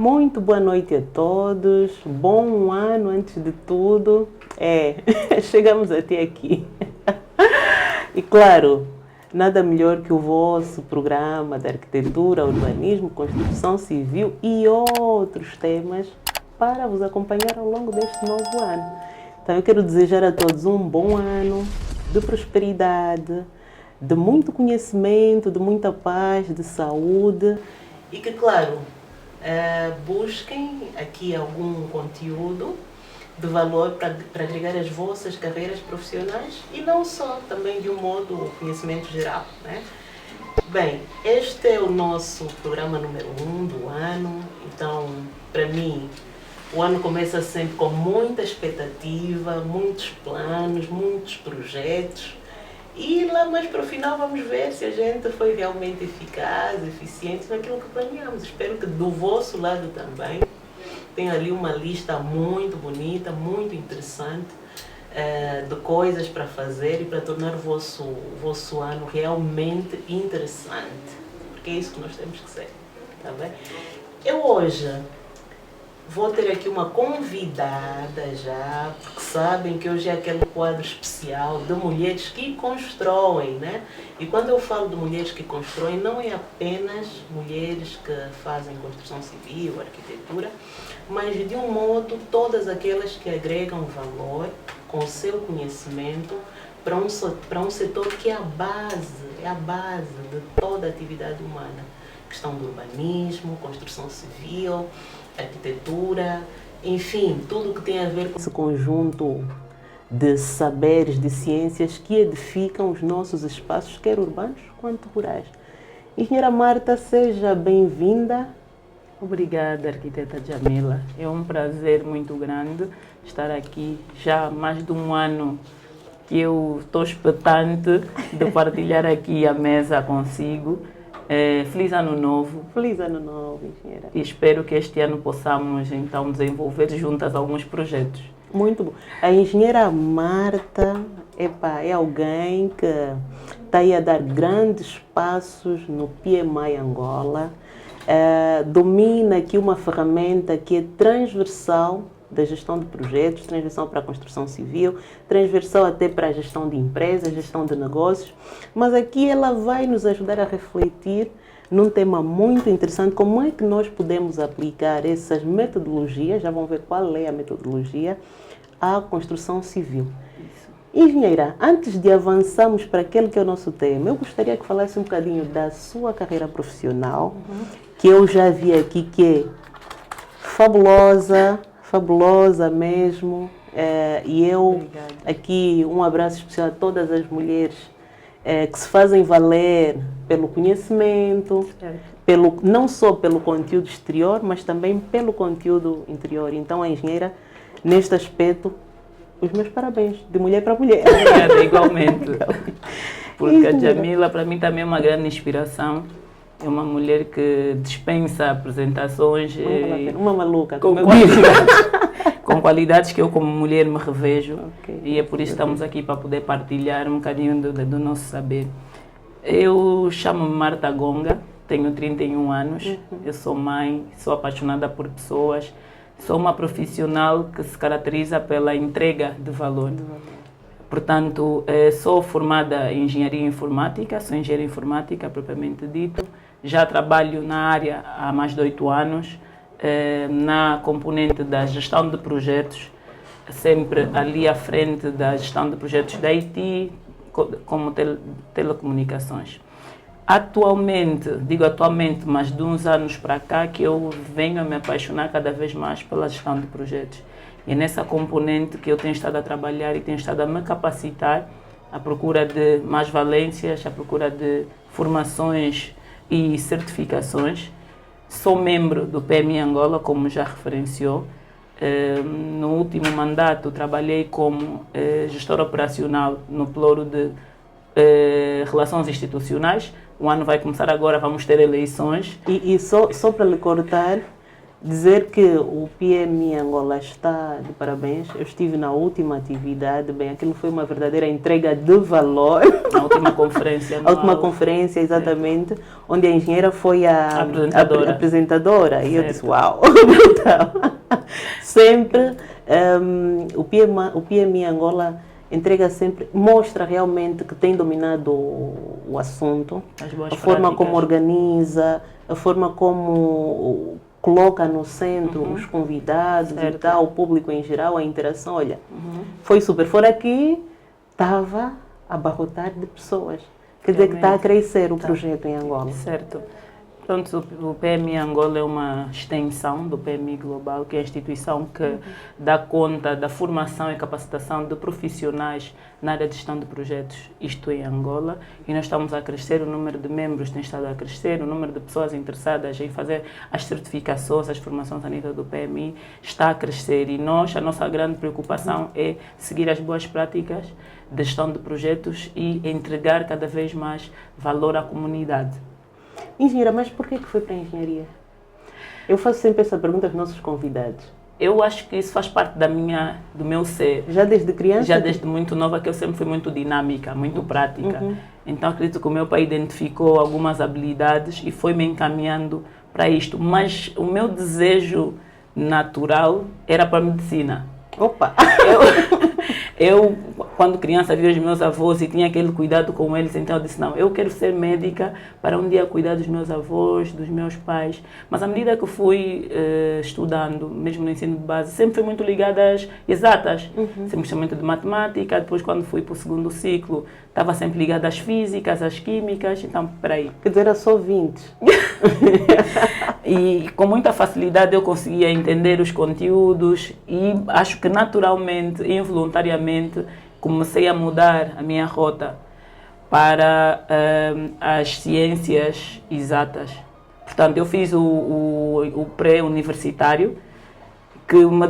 Muito boa noite a todos, bom ano antes de tudo. Chegamos até aqui. E claro, nada melhor que o vosso programa de arquitetura, urbanismo, construção civil e outros temas para vos acompanhar ao longo deste novo ano. Então eu quero desejar a todos um bom ano de prosperidade, de muito conhecimento, de muita paz, de saúde e que, claro, busquem aqui algum conteúdo de valor para agregar as vossas carreiras profissionais e não só, também de um modo conhecimento geral, né? Bem, este é o nosso programa número 1 do ano, então, para mim, o ano começa sempre com muita expectativa, muitos planos, muitos projetos. E lá mais para o final vamos ver se a gente foi realmente eficaz, eficiente naquilo que planeamos. Espero que do vosso lado também tenha ali uma lista muito bonita, muito interessante de coisas para fazer e para tornar o vosso ano realmente interessante. Porque é isso que nós temos que ser, tá bem? Eu hoje vou ter aqui uma convidada já, porque sabem que hoje é aquele quadro especial de mulheres que constroem, né? E quando eu falo de mulheres que constroem, não é apenas mulheres que fazem construção civil, arquitetura, mas de um modo todas aquelas que agregam valor com o seu conhecimento para um setor que é a base de toda a atividade humana. Questão do urbanismo, construção civil, arquitetura, enfim, tudo que tem a ver com esse conjunto de saberes, de ciências que edificam os nossos espaços, quer urbanos quanto rurais. Engenheira Marta, seja bem-vinda. Obrigada, arquiteta Djamila. É um prazer muito grande estar aqui. Já há mais de um ano que eu estou expectante de partilhar aqui a mesa consigo. Feliz Ano Novo. Feliz Ano Novo, engenheira. E espero que este ano possamos, então, desenvolver juntas alguns projetos. Muito bom. A engenheira Marta é alguém que está aí a dar grandes passos no PMI Angola. Domina aqui uma ferramenta que é transversal da gestão de projetos, transversal para a construção civil, transversal até para a gestão de empresas, gestão de negócios, mas aqui ela vai nos ajudar a refletir num tema muito interessante, como é que nós podemos aplicar essas metodologias, já vão ver qual é a metodologia, à construção civil. Isso. Engenheira, antes de avançarmos para aquele que é o nosso tema, eu gostaria que falasse um bocadinho da sua carreira profissional, que eu já vi aqui que é fabulosa mesmo, e eu Obrigada. aqui um abraço especial a todas as mulheres que se fazem valer pelo conhecimento, não só pelo conteúdo exterior, mas também pelo conteúdo interior. Então a engenheira, neste aspecto, os meus parabéns, de mulher para mulher. Obrigada, igualmente. Porque a Djamila para mim também é uma grande inspiração. É uma mulher que dispensa apresentações. Uma maluca. Com qualidades que eu como mulher me revejo. Okay. E é por isso que estamos aqui para poder partilhar um bocadinho do nosso saber. Eu chamo-me Marta Gonga, tenho 31 anos, eu sou mãe, sou apaixonada por pessoas, sou uma profissional que se caracteriza pela entrega de valor. Portanto, sou formada em engenharia informática, sou engenheira informática propriamente dito. Já trabalho na área há mais de 8 anos, na componente da gestão de projetos, sempre ali à frente da gestão de projetos da IT, como telecomunicações. Atualmente, digo atualmente, mas de uns anos para cá, que eu venho a me apaixonar cada vez mais pela gestão de projetos. E é nessa componente que eu tenho estado a trabalhar e tenho estado a me capacitar à procura de mais valências, à procura de formações e certificações. Sou membro do PMI Angola, como já referenciou. No último mandato trabalhei como gestor operacional no ploro de relações institucionais. O ano vai começar agora, vamos ter eleições. E só para lhe cortar, Dizer que o PMI Angola está de parabéns. Eu estive na última atividade, bem, aquilo foi uma verdadeira entrega de valor. Na última conferência A última conferência, exatamente, onde a engenheira foi a apresentadora. E eu disse, uau, brutal. Sempre o PMI Angola entrega sempre, mostra realmente que tem dominado o assunto, a forma como organiza, a forma como coloca no centro os convidados e tal, o público em geral, a interação. Olha, foi super. Fora aqui, estava a abarrotar de pessoas. Quer dizer que está a crescer o projeto em Angola. Certo. Pronto, o PMI Angola é uma extensão do PMI Global, que é a instituição que dá conta da formação e capacitação de profissionais na área de gestão de projetos, isto em Angola. E nós estamos a crescer, o número de membros tem estado a crescer, o número de pessoas interessadas em fazer as certificações, as formações a nível do PMI está a crescer. E a nossa grande preocupação é seguir as boas práticas de gestão de projetos e entregar cada vez mais valor à comunidade. Engenheira, mas por que foi para a engenharia? Eu faço sempre essa pergunta aos nossos convidados. Eu acho que isso faz parte do meu ser. Já desde criança? Já desde muito nova, que eu sempre fui muito dinâmica, muito prática. Então acredito que o meu pai identificou algumas habilidades e foi me encaminhando para isto. Mas o meu desejo natural era para a medicina. Opa! Eu, quando criança, via os meus avós e tinha aquele cuidado com eles, então eu disse, não, eu quero ser médica para um dia cuidar dos meus avós, dos meus pais. Mas à medida que eu fui estudando, mesmo no ensino de base, sempre fui muito ligada às exatas. Sempre gostei muito de matemática, depois quando fui para o segundo ciclo, estava sempre ligada às físicas, às químicas, então, peraí. Quer dizer, era só 20. E com muita facilidade eu conseguia entender os conteúdos e acho que naturalmente, involuntariamente, comecei a mudar a minha rota para as ciências exatas. Portanto, eu fiz o pré-universitário, que me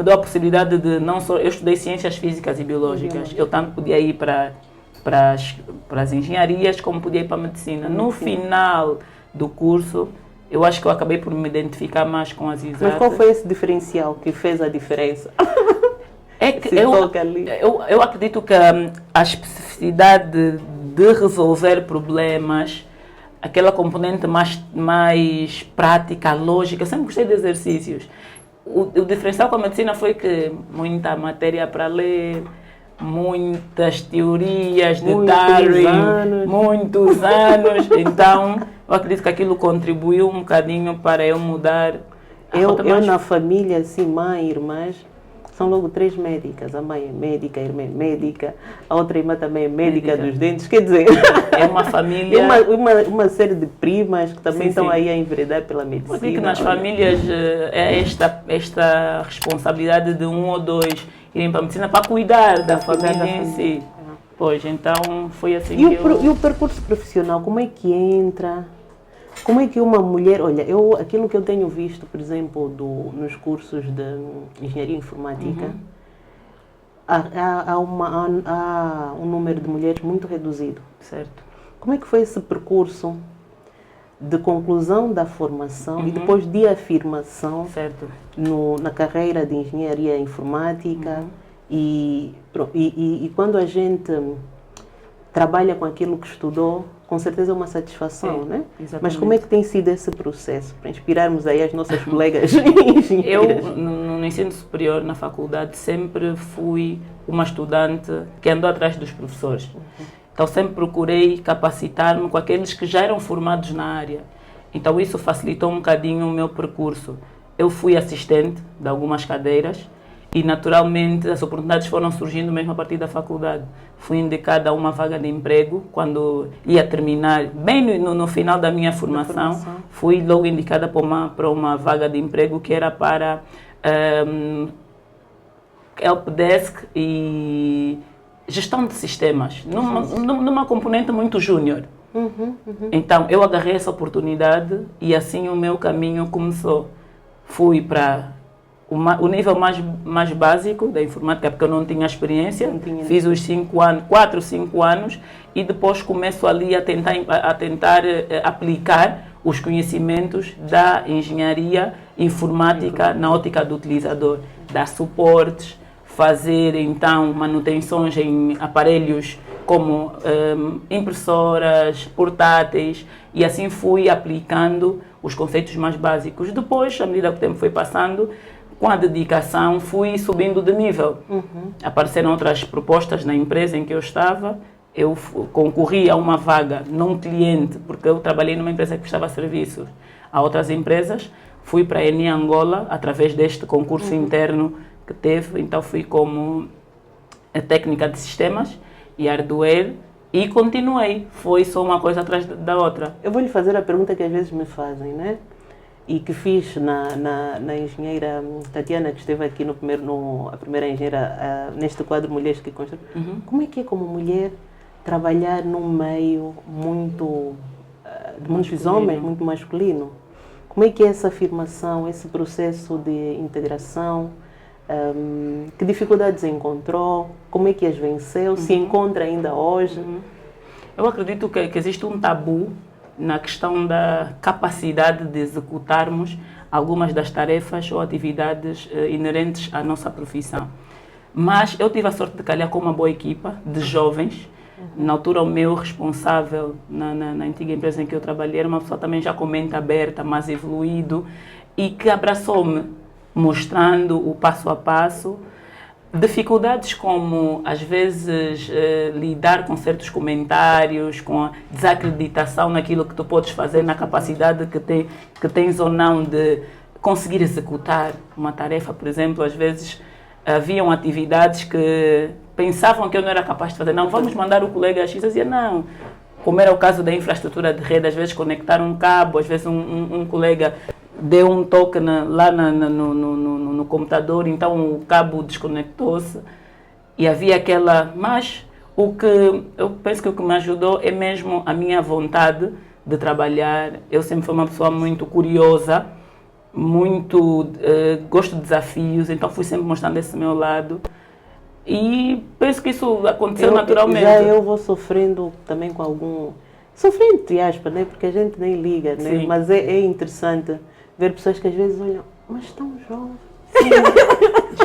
deu a possibilidade de não só... Eu estudei ciências físicas e biológicas. Eu tanto podia ir para as engenharias como podia ir para a medicina. No final do curso, eu acho que eu acabei por me identificar mais com as exatas. Mas qual foi esse diferencial que fez a diferença? É que eu acredito que a especificidade de resolver problemas, aquela componente mais prática, lógica, eu sempre gostei de exercícios. O diferencial com a medicina foi que muita matéria para ler, muitas teorias de Darwin, muitos anos. Então, eu acredito que aquilo contribuiu um bocadinho para eu mudar. Eu na família, assim, mãe, irmãs, são logo 3 médicas. A mãe é médica, a irmã é médica, a outra irmã também é médica dos dentes. Quer dizer, é uma família... uma série de primas que também estão aí a enveredar pela medicina. Porque nas famílias é esta responsabilidade de um ou dois irem para a medicina para cuidar da família em si. Pois, então foi assim E o percurso profissional, como é que entra? Como é que uma mulher... Olha, aquilo que eu tenho visto, por exemplo, nos cursos de engenharia informática, há um número de mulheres muito reduzido. Certo. Como é que foi esse percurso de conclusão da formação e depois de afirmação na carreira de engenharia informática? E quando a gente trabalha com aquilo que estudou, com certeza é uma satisfação, né? Exatamente. Mas como é que tem sido esse processo? Para inspirarmos aí as nossas colegas engenheiras. Eu, no ensino superior, na faculdade, sempre fui uma estudante que andou atrás dos professores. Então, sempre procurei capacitar-me com aqueles que já eram formados na área. Então, isso facilitou um bocadinho o meu percurso. Eu fui assistente de algumas cadeiras e, naturalmente, as oportunidades foram surgindo mesmo a partir da faculdade. Fui indicada a uma vaga de emprego quando ia terminar, bem no final da minha formação. Fui logo indicada para uma vaga de emprego que era para helpdesk e gestão de sistemas, numa componente muito júnior. Então, eu agarrei essa oportunidade e assim o meu caminho começou. Fui para o nível mais básico da informática, porque eu não tinha experiência. Fiz os 4 ou 5 anos e depois começo ali a tentar aplicar os conhecimentos da engenharia informática na ótica do utilizador, dar suportes, fazer então manutenções em aparelhos como impressoras, portáteis, e assim fui aplicando os conceitos mais básicos. Depois, à medida que o tempo foi passando, com a dedicação fui subindo de nível. Apareceram outras propostas na empresa em que eu estava, eu concorri a uma vaga num cliente, porque eu trabalhei numa empresa que prestava serviços a outras empresas, fui para a Eni Angola através deste concurso interno que teve, então fui como técnica de sistemas e hardware e continuei, foi só uma coisa atrás da outra. Eu vou lhe fazer a pergunta que às vezes me fazem, né? E que fiz na engenheira Tatiana, que esteve aqui a primeira engenheira neste quadro Mulheres que Constroem. Como é que é como mulher trabalhar num meio muito de muitos homens, muito masculino? Como é que é essa afirmação, esse processo de integração? Que dificuldades encontrou? Como é que as venceu? Se encontra ainda hoje? Eu acredito que existe um tabu na questão da capacidade de executarmos algumas das tarefas ou atividades inerentes à nossa profissão. Mas eu tive a sorte de calhar com uma boa equipa de jovens. Na altura, o meu responsável na antiga empresa em que eu trabalhei era uma pessoa também já com mente aberta, mais evoluído, e que abraçou-me, mostrando o passo a passo. Dificuldades como, às vezes, lidar com certos comentários, com a desacreditação naquilo que tu podes fazer, na capacidade que tens ou não de conseguir executar uma tarefa. Por exemplo, às vezes haviam atividades que pensavam que eu não era capaz de fazer. Não, vamos mandar o colega X. Eu dizia, não. Como era o caso da infraestrutura de rede, às vezes conectar um cabo, às vezes um colega deu um toque lá no computador, então o cabo desconectou-se e havia aquela... Mas o que eu penso que o que me ajudou é mesmo a minha vontade de trabalhar. Eu sempre fui uma pessoa muito curiosa, muito... gosto de desafios, então fui sempre mostrando esse meu lado. E penso que isso aconteceu naturalmente. Já eu vou sofrendo também com algum... Sofrendo, entre aspas, né? Porque a gente nem liga, né? Sim. Mas é interessante ver pessoas que às vezes olham, mas tão jovem.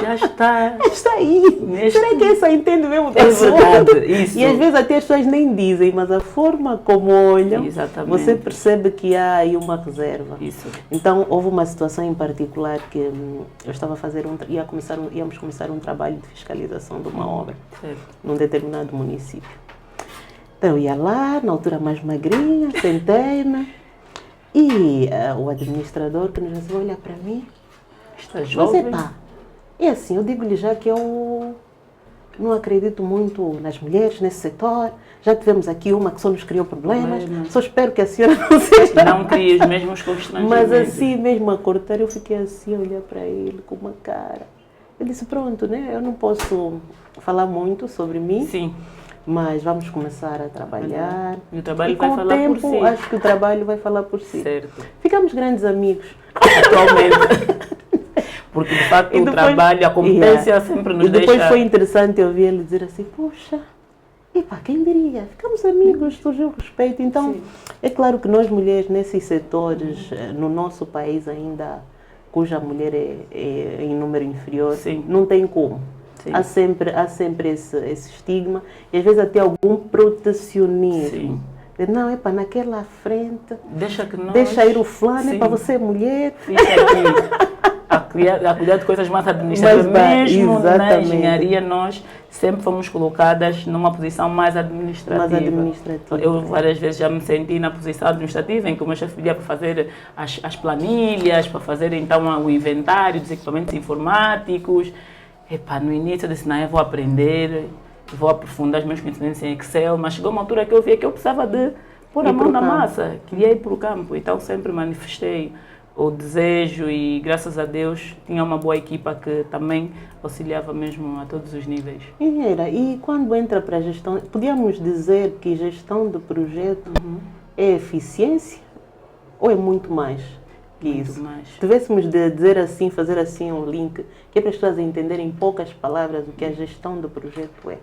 Já está. Está aí. Será que essa entende mesmo da verdade, isso. E às vezes até as pessoas nem dizem, mas a forma como olham, Exatamente. você percebe que há aí uma reserva. Isso. Então, houve uma situação em particular que eu estava a fazer íamos começar um trabalho de fiscalização de uma obra, Certo. num determinado município. Então, eu ia lá, na altura mais magrinha, sentei-me, e o administrador que nos recebeu olha para mim, Está jovem. você tá. E assim, eu digo-lhe já que eu não acredito muito nas mulheres nesse setor. Já tivemos aqui uma que só nos criou problemas. Só espero que a senhora não seja. Não cria os mesmos constrangimentos. Mas assim mesmo a cortar, eu fiquei assim a olhar para ele com uma cara. Eu disse, pronto, né? Eu não posso falar muito sobre mim. Sim. Mas vamos começar a trabalhar. E o trabalho com vai falar o tempo, por si. acho que o trabalho vai falar por si. Certo. Ficamos grandes amigos. Atualmente. Porque, de facto, E o depois- trabalho, a competência sempre nos E depois deixa... foi interessante eu ouvir ele dizer assim, puxa, epá, quem diria? Ficamos amigos, surgiu respeito. Então, é claro que nós mulheres nesses setores, no nosso país ainda, cuja mulher é em número inferior, Sim. não tem como. Sim. Há sempre esse estigma e às vezes até algum protecionismo. Sim. Não, epá, naquela frente, Deixa que nós... deixa ir o fulano, Sim. epá, você é mulher. Fica aqui a cuidar de coisas mais administrativas. Mas vai, Mesmo na exatamente. engenharia, nós sempre fomos colocadas numa posição mais administrativa. Mais administrativa. Eu várias vezes já me senti na posição administrativa, em que o meu chefe pedia para fazer as planilhas, para fazer então o inventário dos equipamentos informáticos. Epá, no início eu disse, não, eu vou aprender, vou aprofundar os meus conhecimentos em Excel, mas chegou uma altura que eu via que eu precisava de pôr a Ir mão pro na campo. massa, queria ir para o campo, então sempre manifestei o desejo e, graças a Deus, tinha uma boa equipa que também auxiliava mesmo a todos os níveis. Engenheira, e quando entra para a gestão, podíamos dizer que gestão de projeto é eficiência ou é muito mais que Muito isso? mais. Se tivéssemos de dizer assim, fazer assim um link, que é para as pessoas entenderem em poucas palavras o que a gestão de projeto é.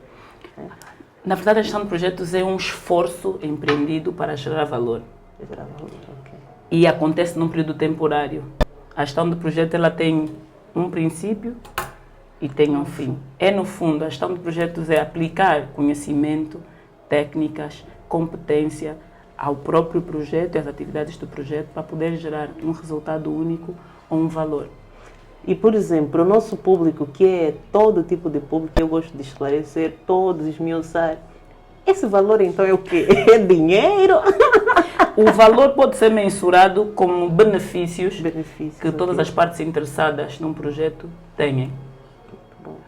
Na verdade, a gestão de projetos é um esforço empreendido para gerar valor. Ok. e acontece num período temporário. A gestão de projeto ela tem um princípio e tem um fim. É, no fundo, a gestão de projetos é aplicar conhecimento, técnicas, competência ao próprio projeto e às atividades do projeto para poder gerar um resultado único ou um valor. E, por exemplo, o nosso público, que é todo tipo de público, eu gosto de esclarecer, todos, esmiuçar, esse valor então é o quê? É dinheiro? O valor pode ser mensurado como benefícios que todas ok. as partes interessadas num projeto têm.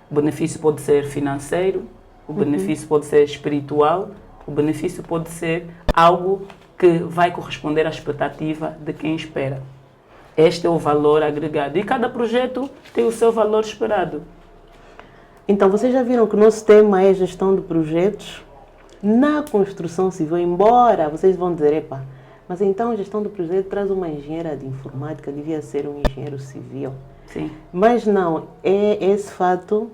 O benefício pode ser financeiro, o benefício pode ser espiritual, o benefício pode ser algo que vai corresponder à expectativa de quem espera. Este é o valor agregado. E cada projeto tem o seu valor esperado. Então, vocês já viram que o nosso tema é gestão de projetos na construção civil, embora vocês vão dizer, epa, mas então a gestão do projeto traz uma engenheira de informática, devia ser um engenheiro civil. Sim. Mas não, esse fato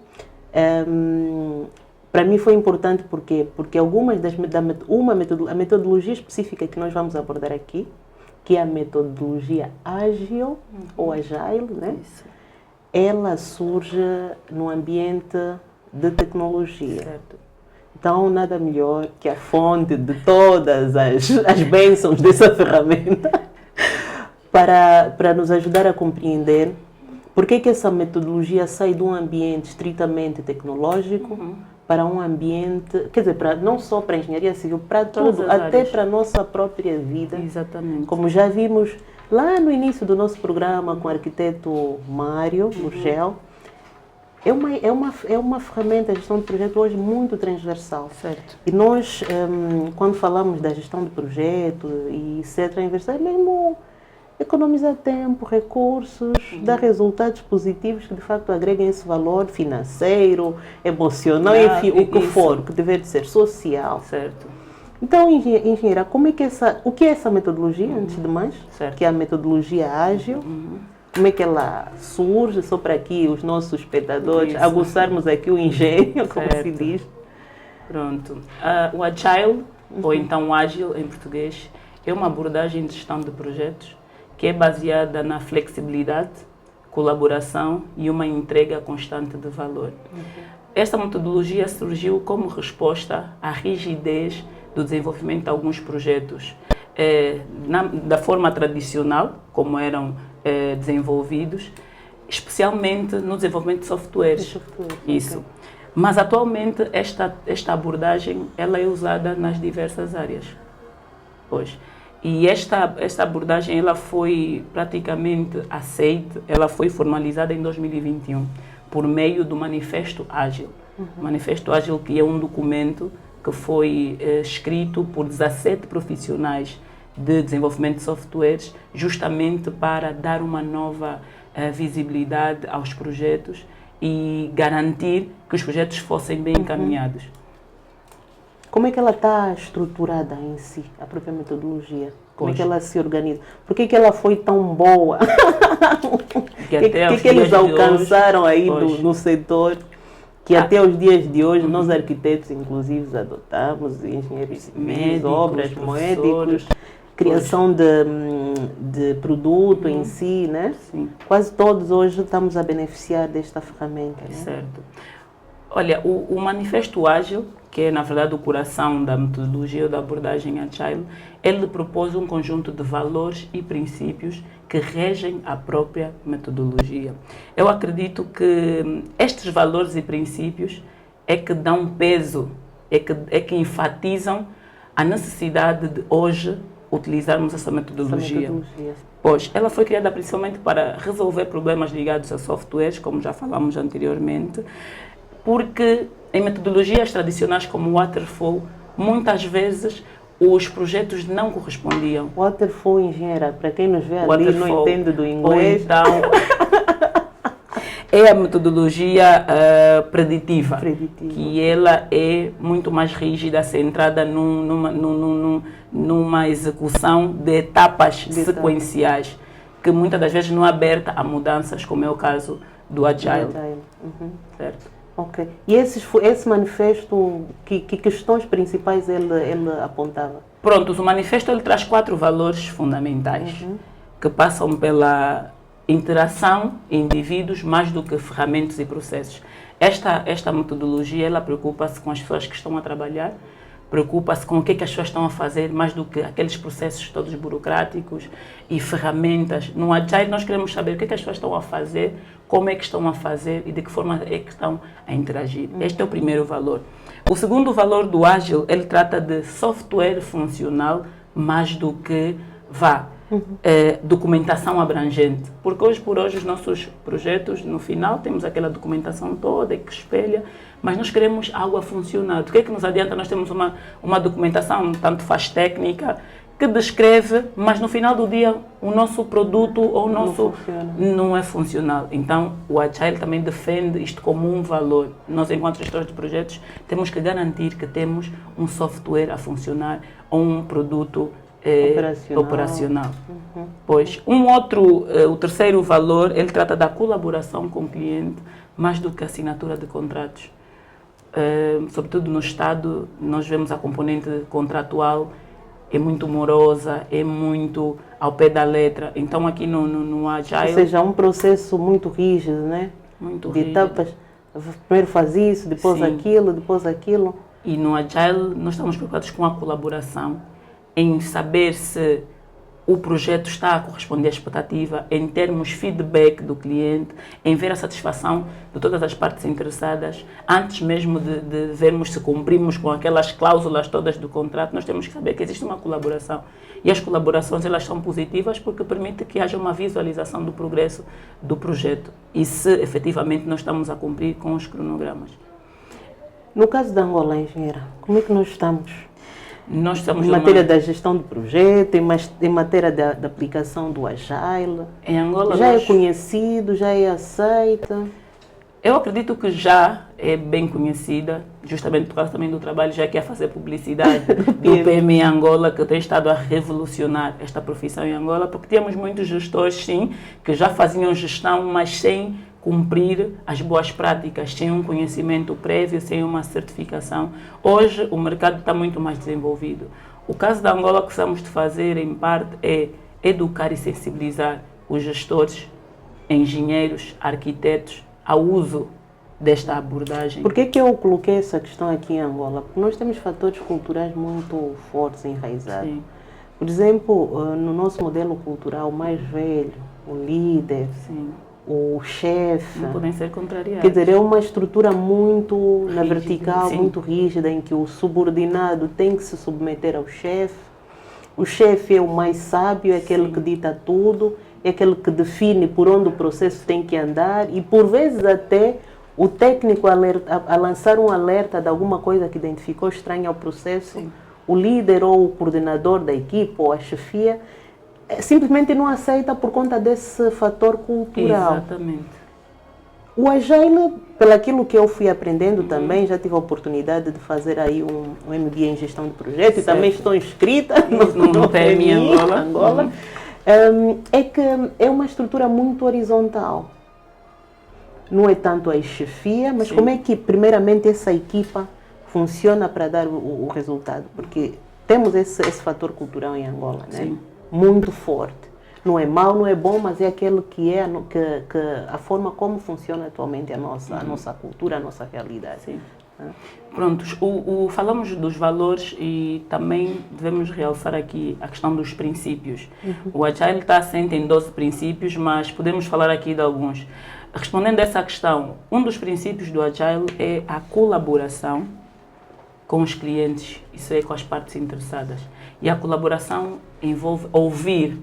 para mim foi importante porque algumas a metodologia específica que nós vamos abordar aqui, que é a metodologia ágil ou agile, né? Isso. Ela surge no ambiente de tecnologia. Certo. Então, nada melhor que a fonte de todas as bênçãos dessa ferramenta para nos ajudar a compreender por que essa metodologia sai de um ambiente estritamente tecnológico para um ambiente, quer dizer, não só para a engenharia civil, para tudo, até para a nossa própria vida. Exatamente. Como já vimos lá no início do nosso programa com o arquiteto Mário Murgel, é uma ferramenta, a gestão de projeto hoje muito transversal. Certo. E nós, quando falamos da gestão de projeto e ser transversal, é mesmo economizar tempo, recursos, dar resultados positivos que de facto agreguem esse valor financeiro, emocional, enfim, o que for, que deve de ser social. Certo. Então, engenheira, o que é essa metodologia, antes de mais? Certo. Que é a metodologia ágil. Como é que ela surge, só para aqui os nossos espectadores, aguçarmos aqui o engenho, como se diz. Pronto. O Agile, ou então o Ágil em português, é uma abordagem de gestão de projetos que é baseada na flexibilidade, colaboração e uma entrega constante de valor. Esta metodologia surgiu como resposta à rigidez do desenvolvimento de alguns projetos da forma tradicional, como eram desenvolvidos, especialmente no desenvolvimento de softwares. Isso. Okay. Mas atualmente esta abordagem ela é usada nas diversas áreas. Pois. E esta abordagem ela foi praticamente aceita, ela foi formalizada em 2021 por meio do Manifesto Ágil. O Manifesto Ágil que é um documento que foi escrito por 17 profissionais de desenvolvimento de softwares, justamente para dar uma nova visibilidade aos projetos e garantir que os projetos fossem bem encaminhados. Como é que ela está estruturada em si, a própria metodologia? Como é que ela se organiza? Por que ela foi tão boa? O que eles alcançaram aí no setor? Que até os dias de hoje, nós arquitetos, inclusive, adotamos, engenheiros civis, obras, médicos, criação de produto em si, né? Sim. Quase todos hoje estamos a beneficiar desta ferramenta. Né? Certo. Olha, o Manifesto Ágil, que é na verdade o coração da metodologia ou da abordagem Agile, ele propôs um conjunto de valores e princípios que regem a própria metodologia. Eu acredito que estes valores e princípios é que dão peso, é que enfatizam a necessidade de hoje utilizarmos essa metodologia. Pois, ela foi criada principalmente para resolver problemas ligados a softwares, como já falamos anteriormente, porque em metodologias tradicionais como o Waterfall, muitas vezes os projetos não correspondiam. Waterfall, engenheira, para quem nos vê ali e não entende do inglês. Ou então, é a metodologia preditiva, que ela é muito mais rígida, centrada numa execução de etapas sequenciais, que muitas das vezes não é aberta a mudanças, como é o caso do Agile. Certo? Ok. E esse manifesto, que questões principais ele apontava? Pronto, o manifesto ele traz 4 valores fundamentais que passam pela interação indivíduos mais do que ferramentas e processos. Esta metodologia ela preocupa-se com as pessoas que estão a trabalhar, preocupa-se com o que é que as pessoas estão a fazer, mais do que aqueles processos todos burocráticos e ferramentas. No Agile nós queremos saber o que é que as pessoas estão a fazer, como é que estão a fazer e de que forma é que estão a interagir. Este é o primeiro valor. O segundo valor do Agile, ele trata de software funcional mais do que documentação abrangente. Porque hoje por hoje os nossos projetos, no final, temos aquela documentação toda que espelha, mas nós queremos algo a funcionar. Do que é que nos adianta nós temos uma documentação, tanto faz técnica, que descreve, mas no final do dia o nosso produto ou o nosso não é funcional. Então o Agile também defende isto como um valor. Nós, enquanto gestores de projetos, temos que garantir que temos um software a funcionar ou um produto operacional. Pois, o terceiro valor, ele trata da colaboração com o cliente, mais do que a assinatura de contratos. Sobretudo no Estado, nós vemos a componente contratual é muito morosa, é muito ao pé da letra. Então aqui no Agile... Ou seja, um processo muito rígido, né? Muito de rígido. etapas, primeiro faz isso, depois aquilo, depois aquilo. E no Agile nós estamos preocupados com a colaboração, em saber se o projeto está a corresponder à expectativa, em termos feedback do cliente, em ver a satisfação de todas as partes interessadas, antes mesmo de vermos se cumprimos com aquelas cláusulas todas do contrato, nós temos que saber que existe uma colaboração. E as colaborações elas são positivas porque permite que haja uma visualização do progresso do projeto e se efetivamente nós estamos a cumprir com os cronogramas. No caso da Angola, engenheira, como é que nós estamos? Nós estamos em matéria da gestão do projeto, em matéria da aplicação do Agile. Em Angola já é conhecido, já é aceita? Eu acredito que já é bem conhecida, justamente por causa também do trabalho já que é fazer publicidade do PMI Angola, que tem estado a revolucionar esta profissão em Angola, porque tínhamos muitos gestores, sim, que já faziam gestão, mas sem cumprir as boas práticas, sem um conhecimento prévio, sem uma certificação. Hoje o mercado está muito mais desenvolvido. O caso da Angola que precisamos de fazer, em parte, é educar e sensibilizar os gestores, engenheiros, arquitetos, ao uso desta abordagem. Por que eu coloquei essa questão aqui em Angola? Porque nós temos fatores culturais muito fortes, enraizados. Sim. Por exemplo, no nosso modelo cultural mais velho, o líder, sim, o chefe, não podem ser contrariados. Quer dizer, é uma estrutura muito na vertical, sim, muito rígida, em que o subordinado tem que se submeter ao chefe. O chefe é o mais sábio, é aquele, sim, que dita tudo, é aquele que define por onde o processo tem que andar e, por vezes, até o técnico a lançar um alerta de alguma coisa que identificou estranha ao processo, sim, o líder ou o coordenador da equipe ou a chefia simplesmente não aceita por conta desse fator cultural. Exatamente. O Agile, pelo que eu fui aprendendo também, já tive a oportunidade de fazer aí um MBA em gestão de projetos, e também estou inscrita no PMI Angola. É que é uma estrutura muito horizontal. Não é tanto a chefia, mas sim, como é que primeiramente essa equipa funciona para dar o resultado? Porque temos esse fator cultural em Angola, né? Sim, muito forte. Não é mau, não é bom, mas é aquele que é que a forma como funciona atualmente a nossa cultura, a nossa realidade. Sim. Prontos, falamos dos valores e também devemos realçar aqui a questão dos princípios. O Agile está assente em 12 princípios, mas podemos falar aqui de alguns. Respondendo a essa questão, um dos princípios do Agile é a colaboração com os clientes, isso é com as partes interessadas. E a colaboração envolve ouvir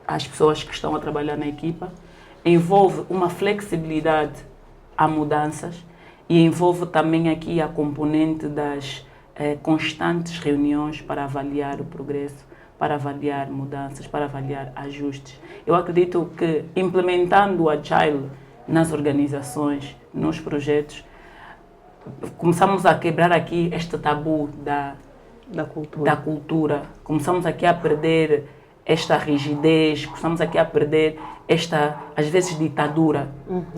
as pessoas que estão a trabalhar na equipa, envolve uma flexibilidade a mudanças e envolve também aqui a componente das constantes reuniões para avaliar o progresso, para avaliar mudanças, para avaliar ajustes. Eu acredito que implementando o Agile nas organizações, nos projetos, começamos a quebrar aqui este tabu da cultura. Começamos aqui a perder esta rigidez, começamos aqui a perder esta, às vezes, ditadura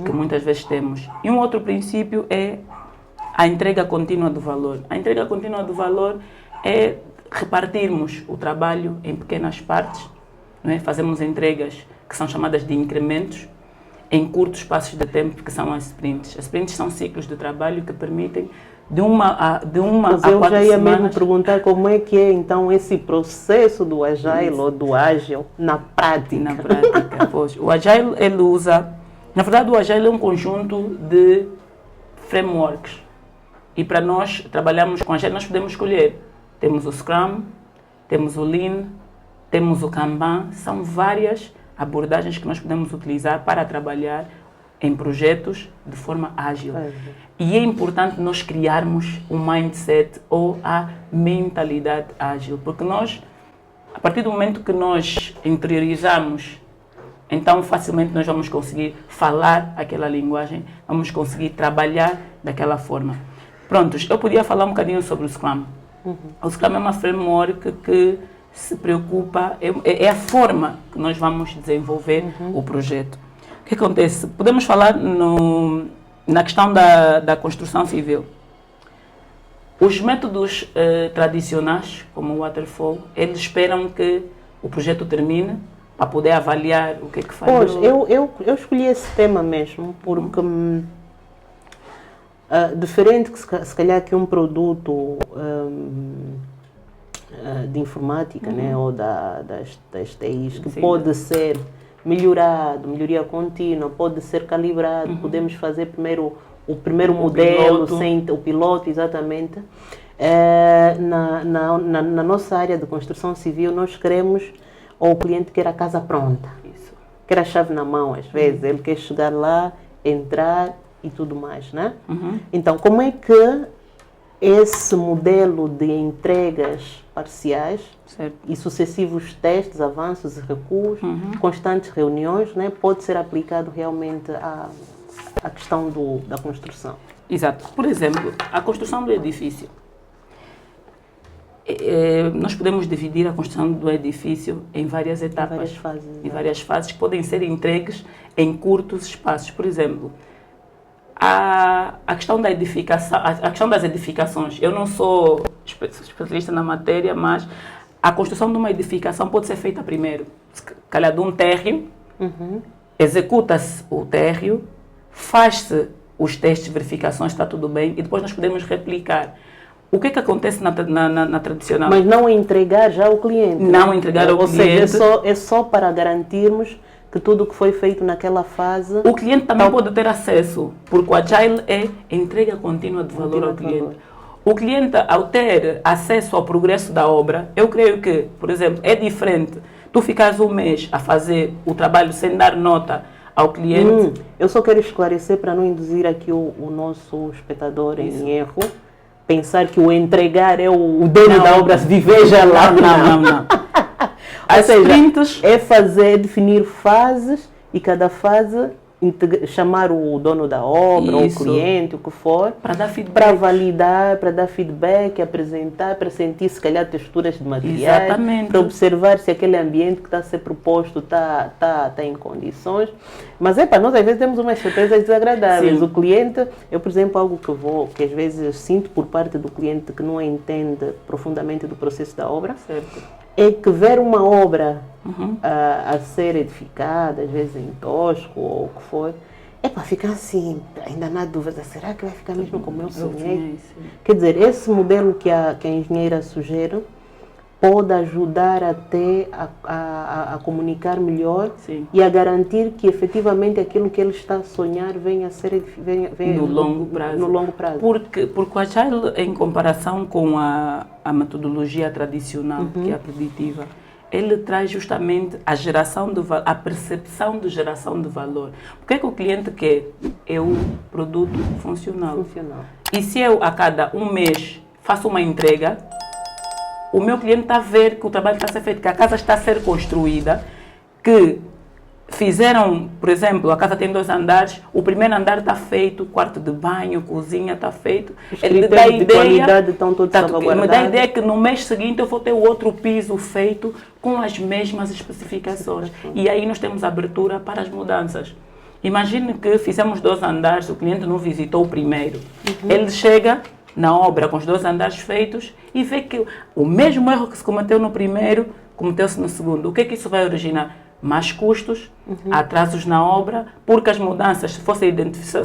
que muitas vezes temos. E um outro princípio é a entrega contínua do valor. A entrega contínua do valor é repartirmos o trabalho em pequenas partes, não é? Fazemos entregas que são chamadas de incrementos, em curtos espaços de tempo, que são as sprints. As sprints são ciclos de trabalho que permitem de uma a 4 semanas. Eu já ia mesmo perguntar como é que é então esse processo do Agile ou do Ágil na prática. Na prática, pois. O Agile, ele usa... Na verdade, o Agile é um conjunto de frameworks. E para nós trabalharmos com Agile, nós podemos escolher. Temos o Scrum, temos o Lean, temos o Kanban. São várias abordagens que nós podemos utilizar para trabalhar em projetos de forma ágil. E é importante nós criarmos um mindset ou a mentalidade ágil, porque nós, a partir do momento que nós interiorizamos, então facilmente nós vamos conseguir falar aquela linguagem, vamos conseguir trabalhar daquela forma. Prontos, eu podia falar um bocadinho sobre o Scrum. O Scrum é uma framework que se preocupa, é a forma que nós vamos desenvolver o projeto. O que acontece? Podemos falar na questão da construção civil. Os métodos tradicionais, como o Waterfall, eles esperam que o projeto termine para poder avaliar o que é que falhou. Pois, eu escolhi esse tema mesmo, porque diferente que se calhar que um produto de informática, né, ou das TIs, que Sim, pode ser melhorado, melhoria contínua, pode ser calibrado, podemos fazer primeiro o primeiro modelo, o piloto, exatamente. Na nossa área de construção civil, nós queremos, ou o cliente quer a casa pronta, quer a chave na mão, às vezes, ele quer chegar lá, entrar e tudo mais, né? Então, como é que esse modelo de entregas parciais e sucessivos testes, avanços e recuos, constantes reuniões, né, pode ser aplicado realmente à questão da construção? Exato. Por exemplo, a construção do edifício. Nós podemos dividir a construção do edifício em várias etapas, em várias fases que podem ser entregues em curtos espaços. Por exemplo, a questão da edificação, a questão das edificações. Eu não sou especialista na matéria, mas a construção de uma edificação pode ser feita primeiro, se calhar de um térreo, executa-se o térreo, faz-se os testes, verificações, está tudo bem, e depois nós podemos replicar. O que é que acontece na tradicional? Mas não entregar já ao cliente. Não entregar ao cliente. Ou seja, é só para garantirmos que tudo que foi feito naquela fase... O cliente também pode ter acesso, porque o Agile é entrega contínua de valor ao cliente. O cliente, ao ter acesso ao progresso da obra, eu creio que, por exemplo, é diferente tu ficares um mês a fazer o trabalho sem dar nota ao cliente. Eu só quero esclarecer para não induzir aqui o nosso espectador em erro. Pensar que o entregar é o dono da obra, se veja lá. Não. As sprints é definir fases e cada fase chamar o dono da obra, ou o cliente, o que for, para dar feedback, para validar, para dar feedback, apresentar, para sentir se calhar texturas de materiais, para observar se aquele ambiente que está a ser proposto está em condições. Mas para nós às vezes temos umas surpresas desagradáveis. Sim. O cliente, eu por exemplo, algo que às vezes sinto por parte do cliente que não entende profundamente do processo da obra, é que ver uma obra a ser edificada, às vezes em tosco ou o que for, é para ficar assim, ainda na dúvida, será que vai ficar mesmo como eu sonhei? Quer dizer, esse modelo que a engenheira sugere pode ajudar até a comunicar melhor e a garantir que efetivamente aquilo que ele está a sonhar venha a ser no longo prazo. Porque o Agile, em comparação com a metodologia tradicional, que é a preditiva, ele traz justamente a geração de a percepção de geração de valor. O que é que o cliente quer? É o produto funcional. E se eu a cada um mês faço uma entrega, o meu cliente está a ver que o trabalho está a ser feito, que a casa está a ser construída, que fizeram, por exemplo, a casa tem 2 andares, o primeiro andar está feito, quarto de banho, cozinha está feito. Ele dá a ideia, estão todos salvaguardados. Me dá a ideia que no mês seguinte eu vou ter o outro piso feito com as mesmas especificações. E aí nós temos abertura para as mudanças. Imagine que fizemos 2 andares, o cliente não visitou o primeiro. Ele chega na obra com os 2 andares feitos e vê que o mesmo erro que se cometeu no primeiro, cometeu-se no segundo. O que é que isso vai originar? Mais custos, atrasos na obra, porque as mudanças,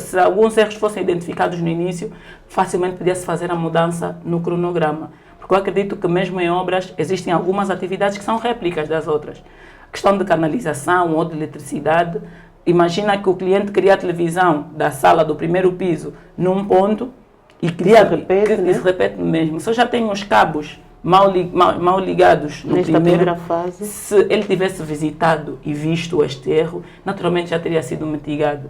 se alguns erros fossem identificados no início, facilmente podia-se fazer a mudança no cronograma. Porque eu acredito que mesmo em obras existem algumas atividades que são réplicas das outras. Questão de canalização ou de eletricidade. Imagina que o cliente cria a televisão da sala do primeiro piso num ponto e cria, se repete mesmo. Se eu já tenho os cabos mal ligados no primeira fase, se ele tivesse visitado e visto este erro, naturalmente já teria sido mitigado.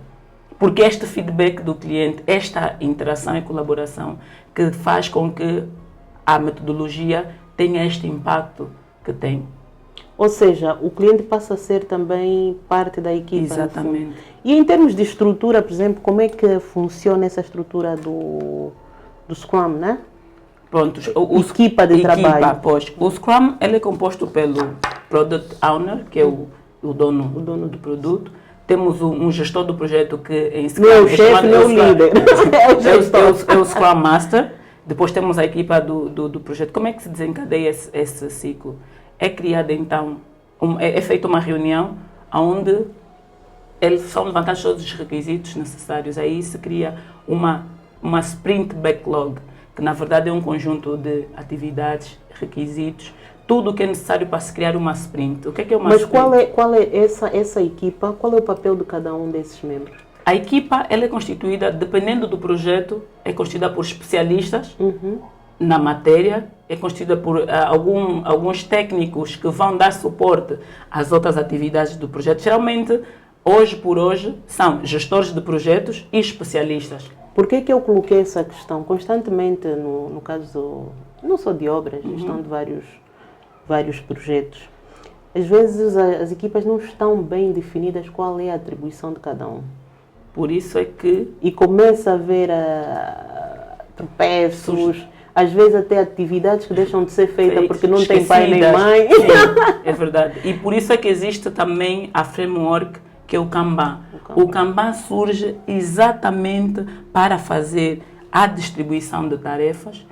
Porque este feedback do cliente, esta interação e colaboração que faz com que a metodologia tenha este impacto que tem. Ou seja, o cliente passa a ser também parte da equipa. Exatamente. E em termos de estrutura, por exemplo, como é que funciona essa estrutura do Scrum, né? Pronto, equipa de trabalho. Pois, o Scrum ele é composto pelo Product Owner, que é o dono do produto. Temos um gestor do projeto que em Scrum é o chefe, não é o líder. É o Scrum Master. Depois temos a equipa do projeto. Como é que se desencadeia esse ciclo? É criada então, é feita uma reunião onde são levantados todos os requisitos necessários. Aí se cria uma sprint backlog, que na verdade é um conjunto de atividades, requisitos, tudo o que é necessário para se criar uma sprint. O que é uma sprint? Mas qual é essa equipa, qual é o papel de cada um desses membros? A equipa ela é constituída, dependendo do projeto, é constituída por especialistas na matéria, é constituída por alguns técnicos que vão dar suporte às outras atividades do projeto. Geralmente, hoje por hoje, são gestores de projetos e especialistas. Por que eu coloquei essa questão? Constantemente, no caso, não só de obras, gestão de vários projetos. Às vezes as equipas não estão bem definidas qual é a atribuição de cada um. Por isso é que... E começa a haver tropeços, às vezes até atividades que deixam de ser feitas porque não tem pai nem mãe. Sim, é verdade. E por isso é que existe também a framework, que é o Kanban. O Kanban surge exatamente para fazer a distribuição de tarefas.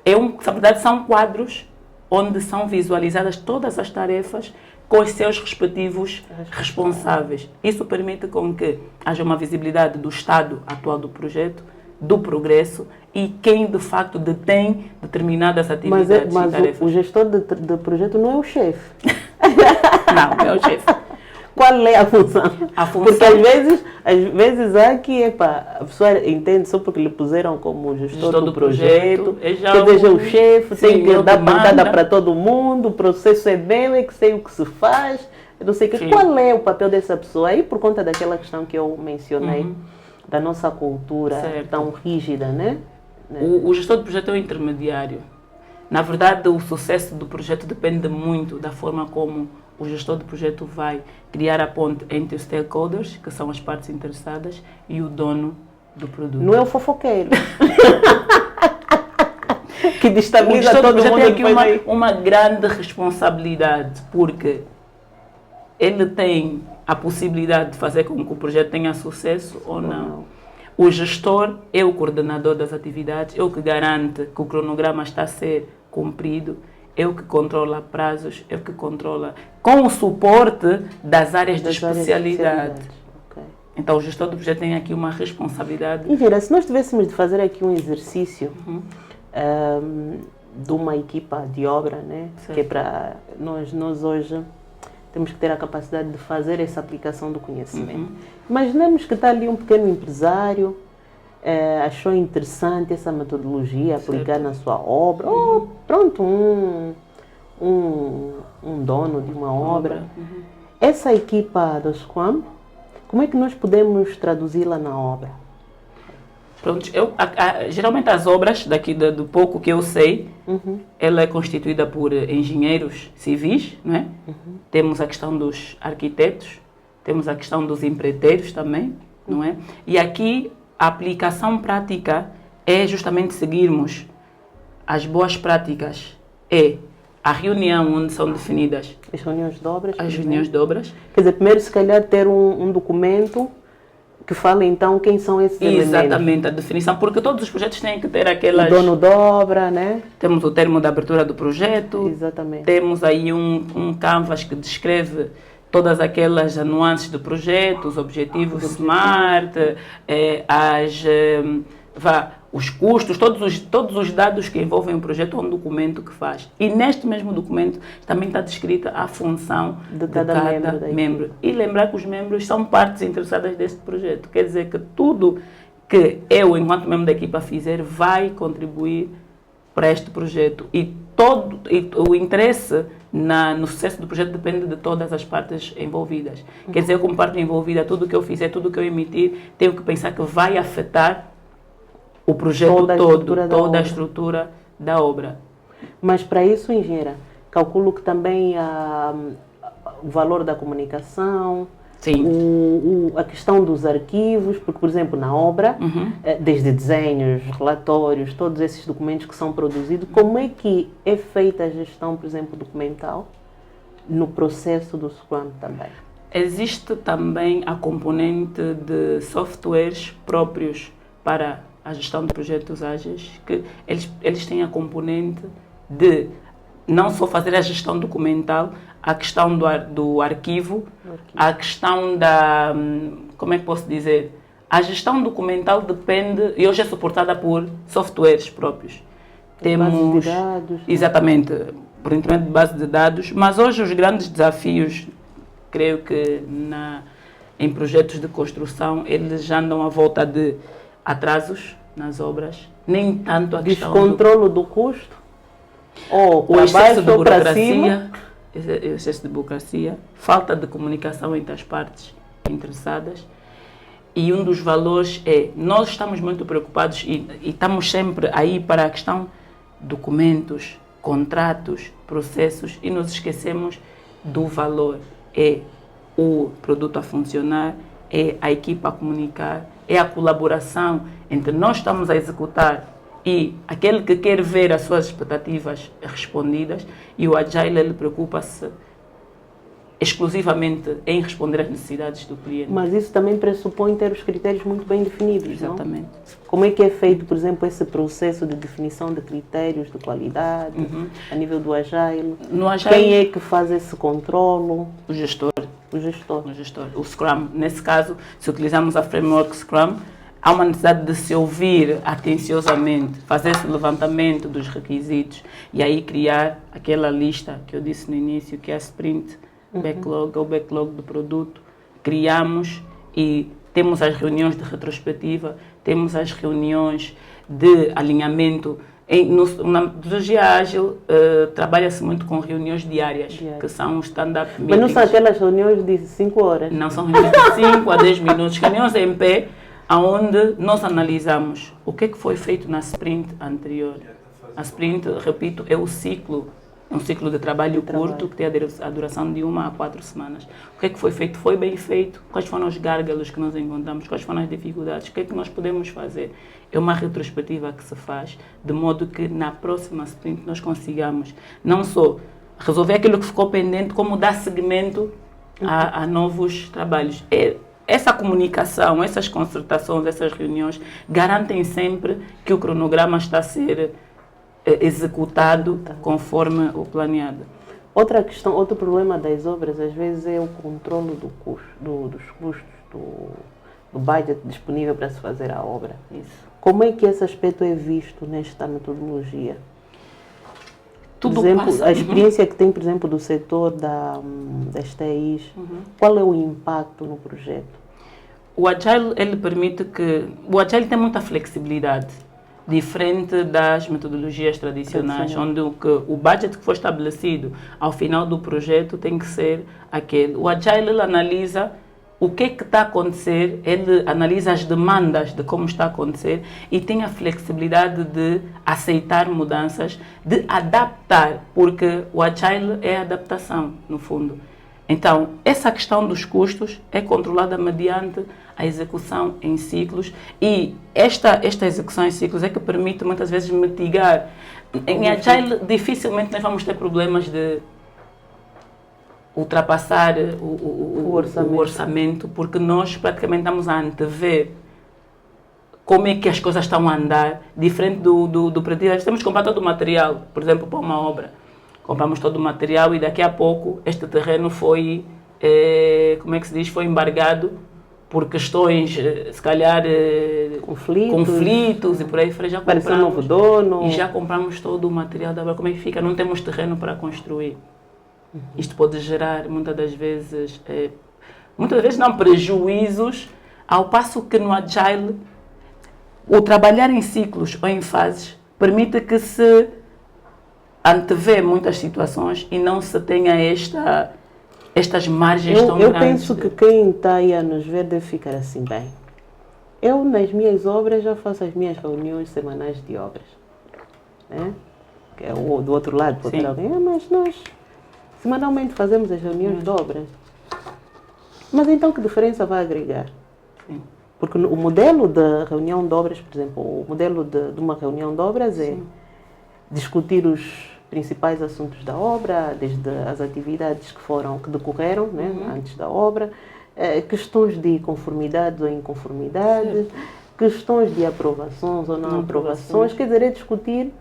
Na verdade, são quadros onde são visualizadas todas as tarefas com os seus respectivos responsáveis. Isso permite com que haja uma visibilidade do estado atual do projeto, do progresso e quem de facto detém determinadas atividades e tarefas. Mas o gestor de projeto não é o chefe. Não é o chefe. Qual é a função? Porque às vezes há que a pessoa entende só porque lhe puseram como gestor do projeto, quer dizer, o chefe, tem que dar pancada para todo mundo, o processo é meu, é que sei o que se faz, eu não sei que. Qual é o papel dessa pessoa? Aí por conta daquela questão que eu mencionei, da nossa cultura tão rígida, né? O gestor do projeto é o intermediário. Na verdade, o sucesso do projeto depende muito da forma como o gestor do projeto vai criar a ponte entre os stakeholders, que são as partes interessadas, e o dono do produto. Não é o fofoqueiro. Que destabiliza todo mundo. Tem aqui uma grande responsabilidade, porque ele tem a possibilidade de fazer com que o projeto tenha sucesso ou não. O gestor é o coordenador das atividades, é o que garante que o cronograma está a ser cumprido, é o que controla prazos, é o que controla com o suporte das áreas de especialidade. Okay. Então o gestor do projeto tem aqui uma responsabilidade. E Vera, se nós tivéssemos de fazer aqui um exercício de uma equipa de obra, né? Que é para nós hoje temos que ter a capacidade de fazer essa aplicação do conhecimento. Imaginemos que está ali um pequeno empresário, achou interessante essa metodologia, aplicar na sua obra, ou pronto, um dono de uma obra. Essa equipa do Scrum, como é que nós podemos traduzi-la na obra? Pronto, geralmente as obras, daqui do pouco que eu sei, ela é constituída por engenheiros civis, não é? Temos a questão dos arquitetos, temos a questão dos empreiteiros também, não é? E aqui a aplicação prática é justamente seguirmos as boas práticas, a reunião onde são definidas as reuniões de obras. As reuniões de obras. Quer dizer, primeiro se calhar ter um documento Que fala então quem são esses elementos. Exatamente, a definição, porque todos os projetos têm que ter aquelas... O dono de obra, né? Temos o termo de abertura do projeto. Exatamente. Temos aí um canvas que descreve todas aquelas nuances do projeto, os objetivos SMART, os custos, todos os dados que envolvem o projeto, é um documento que faz. E neste mesmo documento também está descrita a função de cada membro. E lembrar que os membros são partes interessadas deste projeto. Quer dizer que tudo que eu, enquanto membro da equipa, fizer, vai contribuir para este projeto. E o interesse no sucesso do projeto depende de todas as partes envolvidas. Quer dizer, eu como parte envolvida, tudo que eu fizer, tudo que eu emitir, tenho que pensar que vai afetar o projeto toda a estrutura da obra. Mas para isso, engenheira, calculo que também o valor da comunicação, sim, a questão dos arquivos, porque, por exemplo, na obra, desde desenhos, relatórios, todos esses documentos que são produzidos, como é que é feita a gestão, por exemplo, documental no processo do Scrum também? Existe também a componente de softwares próprios para a gestão de projetos ágeis, que eles têm a componente de não só fazer a gestão documental, a questão do arquivo, a questão da... Como é que posso dizer? A gestão documental depende, e hoje é suportada por softwares próprios. Temos... Base de dados. Exatamente, por intermédio de base de dados, mas hoje os grandes desafios, creio que em projetos de construção, eles já andam à volta de atrasos nas obras, nem tanto a questão descontrolo do custo, ou o excesso de burocracia, excesso de burocracia, falta de comunicação entre as partes interessadas. E um dos valores nós estamos muito preocupados e estamos sempre aí para a questão documentos, contratos, processos, e nos esquecemos do valor. É o produto a funcionar, é a equipa a comunicar, é a colaboração entre nós estamos a executar e aquele que quer ver as suas expectativas respondidas, e o Agile ele preocupa-se exclusivamente em responder às necessidades do cliente. Mas isso também pressupõe ter os critérios muito bem definidos, exatamente. Não? Como é que é feito, por exemplo, esse processo de definição de critérios de qualidade a nível do Agile? No Agile, quem é que faz esse controlo? O gestor. O gestor. O gestor. O Scrum. Nesse caso, se utilizamos a framework Scrum, há uma necessidade de se ouvir atenciosamente, fazer esse levantamento dos requisitos e aí criar aquela lista que eu disse no início, que é a sprint backlog, ou backlog do produto. Criamos e temos as reuniões de retrospectiva, temos as reuniões de alinhamento. Na metodologia ágil, trabalha-se muito com reuniões diárias, que são stand-up meetings. Mas não são aquelas reuniões de 5 horas? Não, são reuniões de 5 a 10 minutos, reuniões em pé, onde nós analisamos o que foi feito na sprint anterior. A sprint, repito, é um ciclo de trabalho curto, que tem a duração de 1 a 4 semanas. O que foi feito? Foi bem feito? Quais foram os gargalos que nós encontramos? Quais foram as dificuldades? O que nós podemos fazer? É uma retrospectiva que se faz, de modo que na próxima sprint nós consigamos não só resolver aquilo que ficou pendente, como dar seguimento a novos trabalhos. Essa comunicação, essas concertações, essas reuniões garantem sempre que o cronograma está a ser executado conforme o planeado. Outra questão, outro problema das obras, às vezes, é o controle do custo, dos custos, do budget disponível para se fazer a obra. Isso. Como é que esse aspecto é visto nesta metodologia? Tudo por exemplo, passa, a experiência que tem, por exemplo, do setor das TIs, qual é o impacto no projeto? O Agile, ele permite que... O Agile tem muita flexibilidade, diferente das metodologias tradicionais, onde o budget que foi estabelecido ao final do projeto tem que ser aquele. O Agile, ele analisa o que está a acontecer, ele analisa as demandas de como está a acontecer e tem a flexibilidade de aceitar mudanças, de adaptar, porque o Agile é adaptação, no fundo. Então, essa questão dos custos é controlada mediante a execução em ciclos, e esta execução em ciclos é que permite muitas vezes mitigar. Em Agile, dificilmente nós vamos ter problemas de ultrapassar O o orçamento, porque nós praticamente estamos a antever como é que as coisas estão a andar, diferente do presidente. Temos que comprar todo o material, por exemplo, para uma obra. Compramos todo o material e daqui a pouco este terreno foi, como é que se diz, foi embargado por questões, se calhar, conflitos e por aí fora. Já Apareceu um novo dono. E já compramos todo o material da obra. Como é que fica? Não temos terreno para construir. Isto pode gerar, muitas das vezes não prejuízos, ao passo que no Agile, o trabalhar em ciclos ou em fases permite que se antevê muitas situações e não se tenha estas margens tão grandes. Eu penso que quem está aí a nos ver deve ficar assim bem. Eu, nas minhas obras, já faço as minhas reuniões semanais de obras. Né? Que é do outro lado, pode ter alguém, mas nós semanalmente fazemos as reuniões de obras. Mas então que diferença vai agregar? Sim. Porque o modelo da reunião de obras, por exemplo, o modelo de uma reunião de obras é discutir os principais assuntos da obra, desde as atividades que decorreram, né, antes da obra, questões de conformidade ou inconformidade, questões de aprovações ou não aprovações, quer dizer, é discutir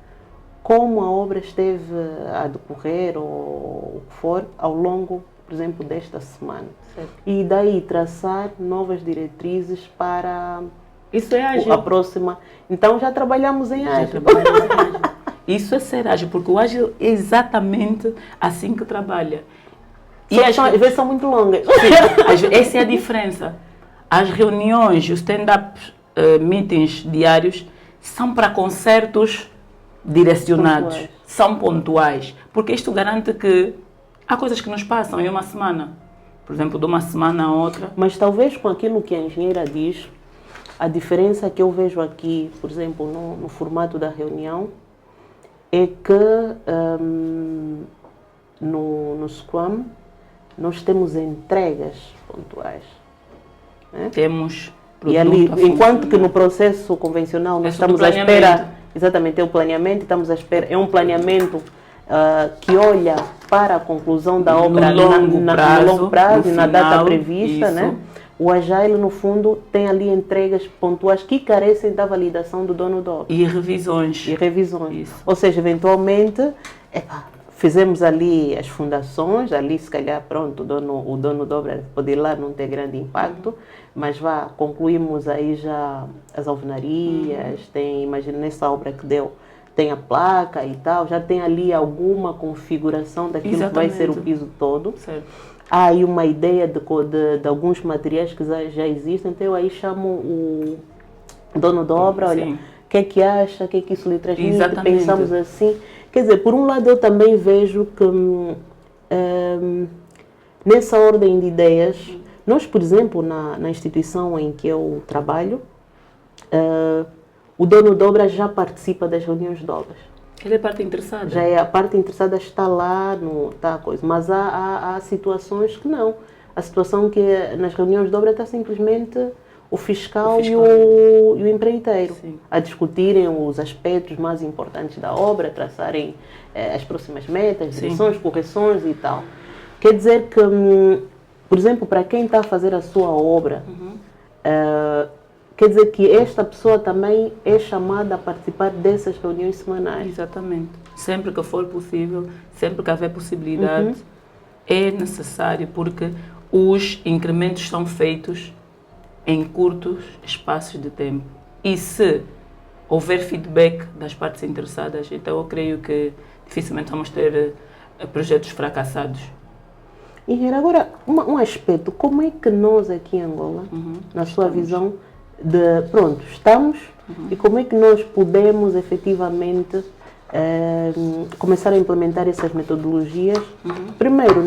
como a obra esteve a decorrer ou o que for ao longo, por exemplo, desta semana. Certo. E daí traçar novas diretrizes para Isso é ágil. a próxima. Então já trabalhamos em ágil. Isso é ser ágil, porque o ágil é exatamente assim que trabalha. E às vezes são muito longas. Sim, essa é a diferença. As reuniões, os stand-up meetings diários são para concertos direcionados, são pontuais, porque isto garante que há coisas que nos passam em uma semana, por exemplo, de uma semana a outra. Mas talvez com aquilo que a engenheira diz, a diferença que eu vejo aqui, por exemplo, no formato da reunião, é que no Scrum nós temos entregas pontuais. Né? Temos e ali, enquanto que no processo convencional nós estamos à espera, exatamente, é o planeamento, estamos à espera, é um planeamento que olha para a conclusão da obra no longo prazo e na data prevista, né? O Agile, no fundo, tem ali entregas pontuais que carecem da validação do dono da obra. E revisões. Isso. Ou seja, eventualmente, fizemos ali as fundações, ali se calhar, pronto, o dono da obra pode ir lá, não ter grande impacto, mas concluímos aí já as alvenarias, imagina, nessa obra que deu, tem a placa e tal, já tem ali alguma configuração daquilo que vai ser o piso todo. Certo. Há aí uma ideia de alguns materiais que já existem, então eu aí chamo o dono da obra, olha, o que é que acha, o que é que isso lhe transmite, pensamos assim. Quer dizer, por um lado eu também vejo que nessa ordem de ideias, nós, por exemplo, na instituição em que eu trabalho, o dono de obra já participa das reuniões de obras. Ele é parte interessada. Já é a parte interessada, está lá, coisa. Mas há situações que não. A situação que nas reuniões de obra está simplesmente o fiscal e o empreiteiro a discutirem os aspectos mais importantes da obra, traçarem as próximas metas, direções, correções e tal. Quer dizer que, por exemplo, para quem está a fazer a sua obra, quer dizer que esta pessoa também é chamada a participar dessas reuniões semanais. Exatamente. Sempre que for possível, sempre que houver possibilidade, é necessário, porque os incrementos são feitos em curtos espaços de tempo. E se houver feedback das partes interessadas, então eu creio que dificilmente vamos ter projetos fracassados. E agora, um aspecto, como é que nós aqui em Angola, na sua visão, estamos e como é que nós podemos efetivamente começar a implementar essas metodologias, primeiro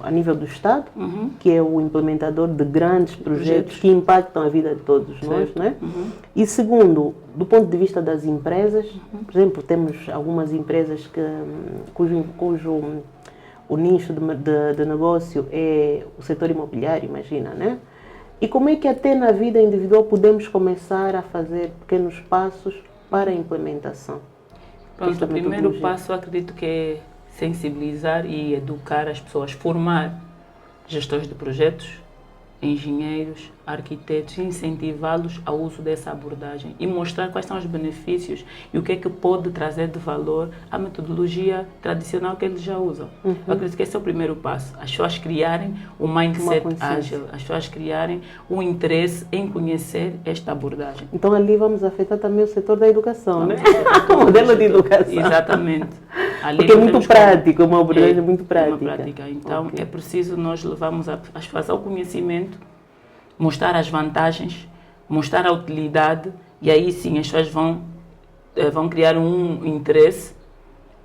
a nível do Estado, que é o implementador de grandes projetos que impactam a vida de todos nós, né? E segundo, do ponto de vista das empresas, por exemplo, temos algumas empresas cujo o nicho de negócio é o setor imobiliário, imagina, né? E como é que até na vida individual podemos começar a fazer pequenos passos para a implementação? Pronto, o primeiro passo eu acredito que é sensibilizar e educar as pessoas, formar gestores de projetos, engenheiros, arquitetos, incentivá-los ao uso dessa abordagem e mostrar quais são os benefícios e o que é que pode trazer de valor à metodologia tradicional que eles já usam. Eu acredito que esse é o primeiro passo. As pessoas criarem um mindset ágil, as pessoas criarem um interesse em conhecer esta abordagem. Então ali vamos afetar também o setor da educação, né? O modelo de educação. Exatamente. Ali porque é muito prático, uma abordagem muito prática. Uma prática. Então é preciso nós levarmos as pessoas ao conhecimento, mostrar as vantagens, mostrar a utilidade e aí sim as pessoas vão criar um interesse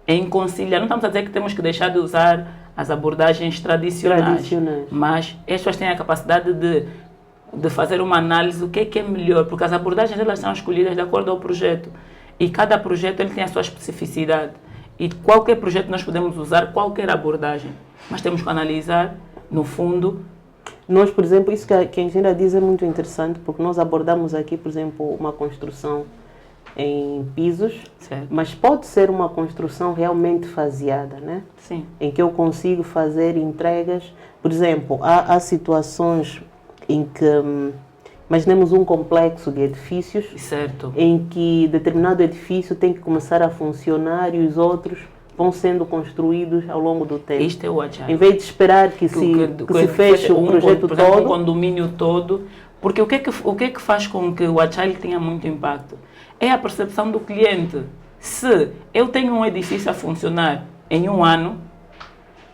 em conciliar. Não estamos a dizer que temos que deixar de usar as abordagens tradicionais. Mas as pessoas têm a capacidade de fazer uma análise do que é melhor, porque as abordagens elas são escolhidas de acordo ao projeto e cada projeto ele tem a sua especificidade e qualquer projeto nós podemos usar qualquer abordagem, mas temos que analisar no fundo. Nós, por exemplo, isso que a engenharia diz é muito interessante, porque nós abordamos aqui, por exemplo, uma construção em pisos, certo. Mas pode ser uma construção realmente faseada, né? Sim. Em que eu consigo fazer entregas. Por exemplo, há situações em que, imaginemos um complexo de edifícios, certo. Em que determinado edifício tem que começar a funcionar e os outros vão sendo construídos ao longo do tempo. Isto é o Agile. Em vez de esperar que se feche o projeto todo. Um condomínio todo. Porque o que é que faz com que o Agile tenha muito impacto? É a percepção do cliente. Se eu tenho um edifício a funcionar em um ano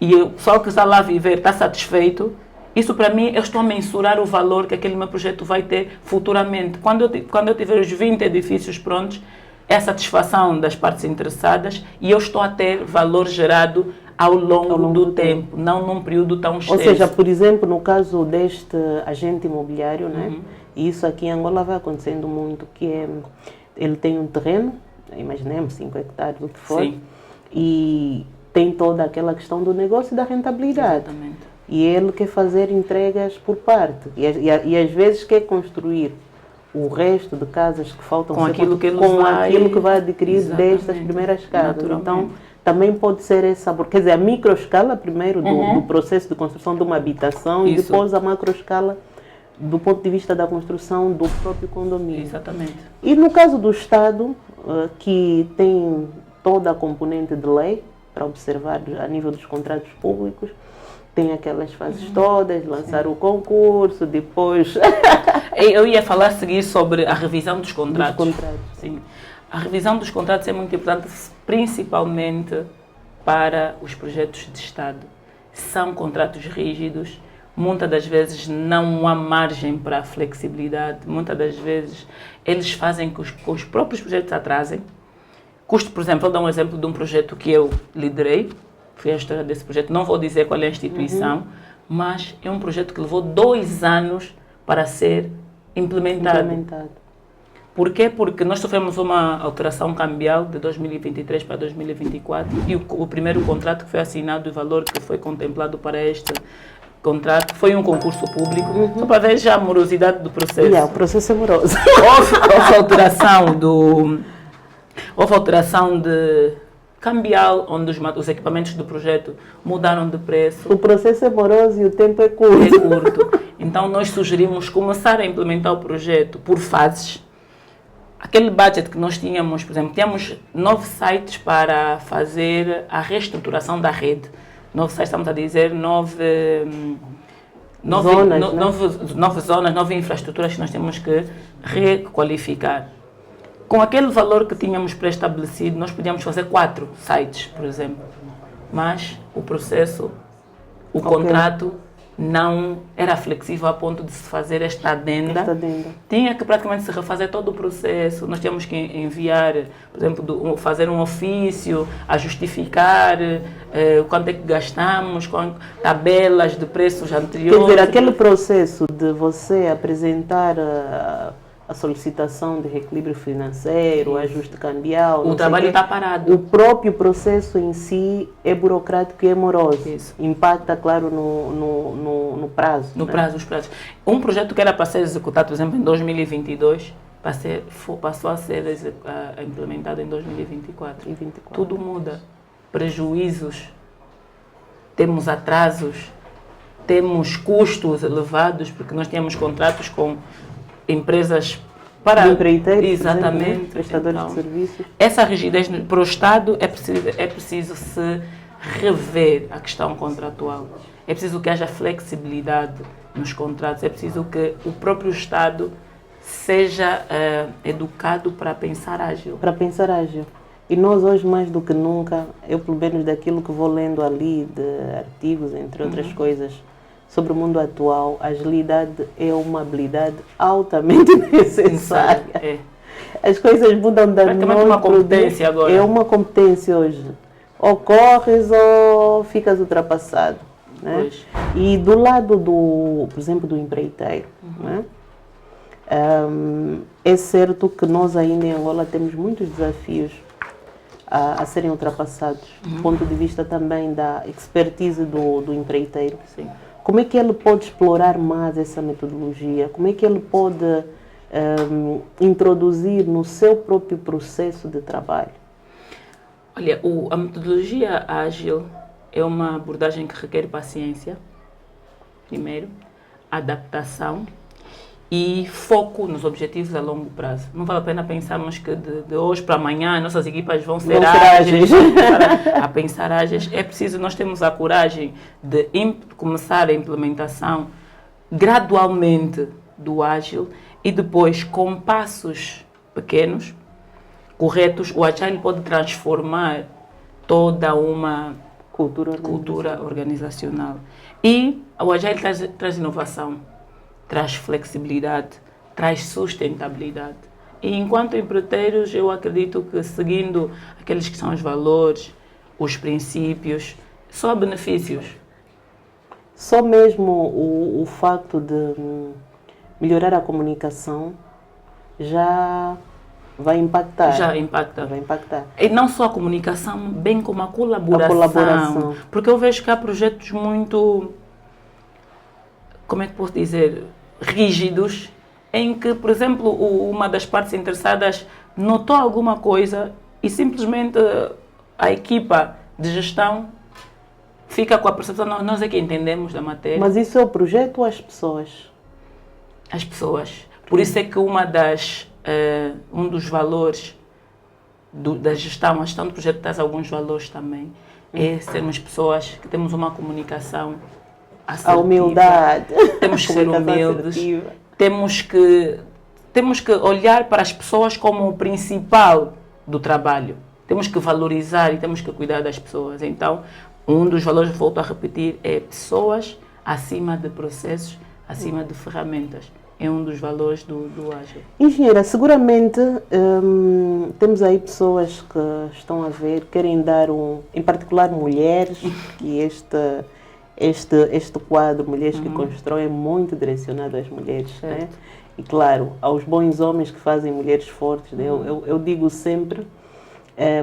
e o pessoal que está lá a viver está satisfeito, isso para mim, eu estou a mensurar o valor que aquele meu projeto vai ter futuramente. Quando eu tiver os 20 edifícios prontos, é a satisfação das partes interessadas e eu estou a ter valor gerado ao longo do tempo, não num período tão extenso. Ou seja, por exemplo, no caso deste agente imobiliário, né? E isso aqui em Angola vai acontecendo muito, que é, ele tem um terreno, imaginemos 5 hectares, o que for, sim, e tem toda aquela questão do negócio e da rentabilidade. Exatamente. E ele quer fazer entregas por parte. E às vezes quer construir o resto de casas que faltam com aquilo que vai adquirir destas primeiras casas. Então, também pode ser essa, quer dizer, a microescala primeiro do processo de construção de uma habitação e depois a macroescala do ponto de vista da construção do próprio condomínio. Exatamente. E no caso do Estado, que tem toda a componente de lei para observar a nível dos contratos públicos, tem aquelas fases todas, lançar o concurso, depois... Eu ia falar a seguir sobre a revisão dos contratos. Sim. A revisão dos contratos é muito importante, principalmente para os projetos de Estado. São contratos rígidos, muitas das vezes não há margem para a flexibilidade, muitas das vezes eles fazem que os próprios projetos atrasem. Custo, por exemplo, vou dar um exemplo de um projeto que eu liderei, foi a história desse projeto, não vou dizer qual é a instituição, mas é um projeto que levou 2 anos para ser implementado. Por quê? Porque nós sofremos uma alteração cambial de 2023 para 2024 e o primeiro contrato que foi assinado, o valor que foi contemplado para este contrato, foi um concurso público, só para ver já a morosidade do processo. O processo é moroso. Houve alteração de cambial, onde os equipamentos do projeto mudaram de preço. O processo é moroso e o tempo é curto. É curto. Então, nós sugerimos começar a implementar o projeto por fases. Aquele budget que nós tínhamos, por exemplo, tínhamos 9 sites para fazer a reestruturação da rede. 9 sites, estamos a dizer, 9 zonas, 9 infraestruturas que nós temos que requalificar. Com aquele valor que tínhamos pré-estabelecido, nós podíamos fazer 4 sites, por exemplo. Mas o processo, o contrato não era flexível a ponto de se fazer esta adenda. Tinha que praticamente se refazer todo o processo. Nós tínhamos que enviar, por exemplo, fazer um ofício a justificar quanto é que gastamos, com tabelas de preços anteriores. Quer dizer, aquele processo de você apresentar a solicitação de reequilíbrio financeiro, o ajuste cambial... O trabalho está parado. O próprio processo em si é burocrático e é moroso. Isso. Impacta, claro, no prazo. Os prazos. Um projeto que era para ser executado, por exemplo, em 2022, passou a ser implementado em 2024. Tudo muda. prejuízos, temos atrasos, temos custos elevados, porque nós tínhamos contratos com empresas para... empreiteiros, exatamente, prestadores então, de serviços. essa rigidez para o Estado é preciso se rever a questão contratual. É preciso que haja flexibilidade nos contratos, é preciso que o próprio Estado seja educado para pensar ágil. Para pensar ágil. E nós hoje, mais do que nunca, eu pelo menos daquilo que vou lendo ali, de artigos, entre outras coisas, sobre o mundo atual, a agilidade é uma habilidade altamente necessária. É. As coisas mudam da noite uma competência agora. É uma competência hoje. Ou corres ou ficas ultrapassado. Né? E do lado do, por exemplo, do empreiteiro, né? É certo que nós ainda em Angola temos muitos desafios a serem ultrapassados, do ponto de vista também da expertise do empreiteiro. Sim. Como é que ele pode explorar mais essa metodologia? Como é que ele pode introduzir no seu próprio processo de trabalho? Olha, a metodologia ágil é uma abordagem que requer paciência, primeiro, adaptação e foco nos objetivos a longo prazo. Não vale a pena pensarmos que de hoje para amanhã nossas equipas vão ser ágeis, a pensar ágeis. É preciso nós termos a coragem de começar a implementação gradualmente do ágil e depois, com passos pequenos, corretos, o Agile pode transformar toda uma cultura organizacional. E o Agile traz inovação, traz flexibilidade, traz sustentabilidade. E enquanto empreiteiros, eu acredito que seguindo aqueles que são os valores, os princípios, só há benefícios. Só mesmo o facto de melhorar a comunicação já vai impactar. Já impacta. Vai impactar. E não só a comunicação, bem como a colaboração. Porque eu vejo que há projetos muito, como é que posso dizer, rígidos, em que, por exemplo, uma das partes interessadas notou alguma coisa e simplesmente a equipa de gestão fica com a percepção, nós é que entendemos da matéria. Mas isso é o projeto ou as pessoas? As pessoas. Por isso é que um dos valores da gestão, a gestão do projeto traz alguns valores também, é sermos pessoas que temos uma comunicação assertiva. A humildade. Temos que ser humildes. Temos que olhar para as pessoas como o principal do trabalho. Temos que valorizar e temos que cuidar das pessoas. Então, um dos valores, volto a repetir, é pessoas acima de processos, acima de ferramentas. É um dos valores do Ágil. Engenheira, seguramente temos aí pessoas que estão a ver, querem dar em particular mulheres, e este quadro, Mulheres que Constroem, é muito direcionado às mulheres. Né? E claro, aos bons homens que fazem mulheres fortes. Né? Eu digo sempre,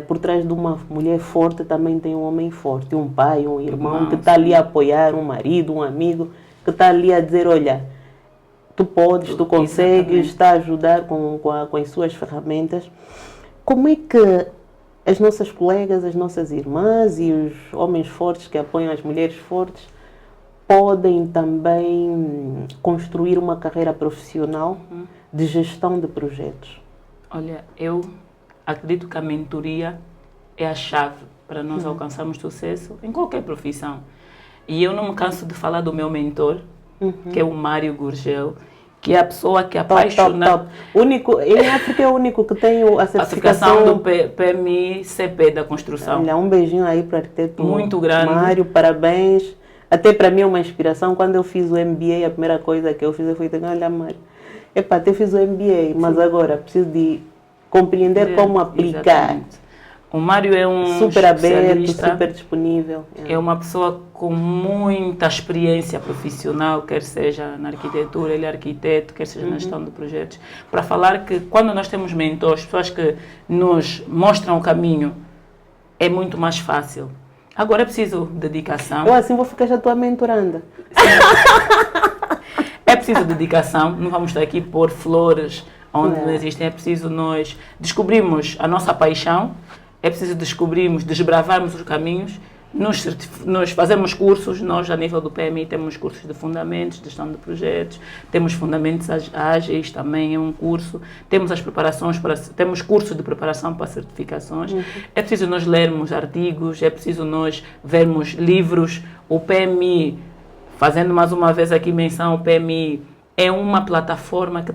por trás de uma mulher forte também tem um homem forte, um pai, um irmão que está ali a apoiar, um marido, um amigo, que está ali a dizer, olha, tu podes, tu consegues, está a ajudar com as suas ferramentas. Como é que as nossas colegas, as nossas irmãs e os homens fortes que apoiam as mulheres fortes podem também construir uma carreira profissional de gestão de projetos? Olha, eu acredito que a mentoria é a chave para nós alcançarmos sucesso em qualquer profissão. E eu não me canso de falar do meu mentor, que é o Mário Gurgel, que é a pessoa que apaixona... Único, em África é o único que tem a certificação do PMI-CP da construção. Olha, um beijinho aí para o arquiteto muito grande. Mário, parabéns. Até para mim é uma inspiração. Quando eu fiz o MBA, a primeira coisa que eu fiz foi dizer, olha Mário, até fiz o MBA, mas agora preciso de compreender como aplicar. Exatamente. O Mário é um super aberto, super disponível. É uma pessoa com muita experiência profissional, quer seja na arquitetura, ele é arquiteto, quer seja na gestão de projetos, para falar que quando nós temos mentores, pessoas que nos mostram o caminho, é muito mais fácil. Agora é preciso dedicação. Eu assim vou ficar já tua mentoranda. É preciso dedicação, não vamos estar aqui por flores onde não existem, é preciso nós descobrirmos a nossa paixão é preciso descobrirmos, desbravarmos os caminhos, nós fazemos cursos, nós a nível do PMI temos cursos de fundamentos, de gestão de projetos, temos fundamentos ágeis, também é um curso, temos as preparações temos cursos de preparação para certificações. É preciso nós lermos artigos, é preciso nós vermos livros. O PMI, fazendo mais uma vez aqui menção, o PMI é uma plataforma que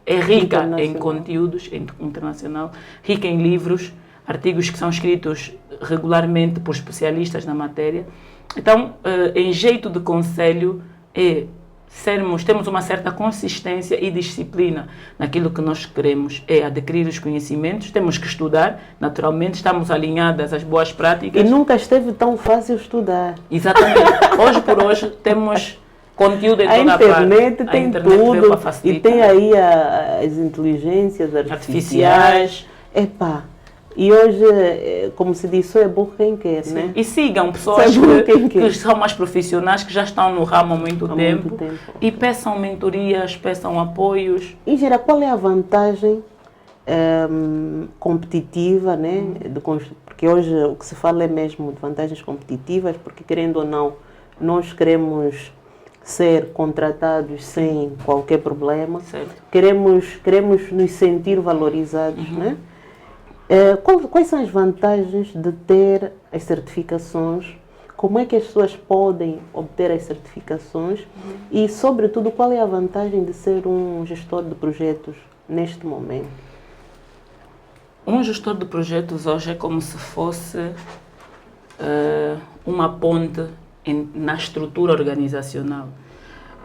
é rica em conteúdos internacional, rica em livros, artigos que são escritos regularmente por especialistas na matéria. Então, em jeito de conselho, temos uma certa consistência e disciplina naquilo que nós queremos, é adquirir os conhecimentos, temos que estudar, naturalmente, estamos alinhadas às boas práticas. E nunca esteve tão fácil estudar. Exatamente. Hoje por hoje temos conteúdo em toda a internet parte. Tem a internet tudo, e tem aí as inteligências artificiais. E hoje, como se diz, só é burro quem quer, sim, né? E sigam pessoas que são mais profissionais, que já estão no ramo há muito tempo. E peçam mentorias, peçam apoios. E, Gira, qual é a vantagem competitiva, né? Porque hoje o que se fala é mesmo de vantagens competitivas, porque, querendo ou não, nós queremos ser contratados sem qualquer problema. Certo. Queremos nos sentir valorizados, né? Quais são as vantagens de ter as certificações? Como é que as pessoas podem obter as certificações? E, sobretudo, qual é a vantagem de ser um gestor de projetos neste momento? Um gestor de projetos hoje é como se fosse uma ponte na estrutura organizacional.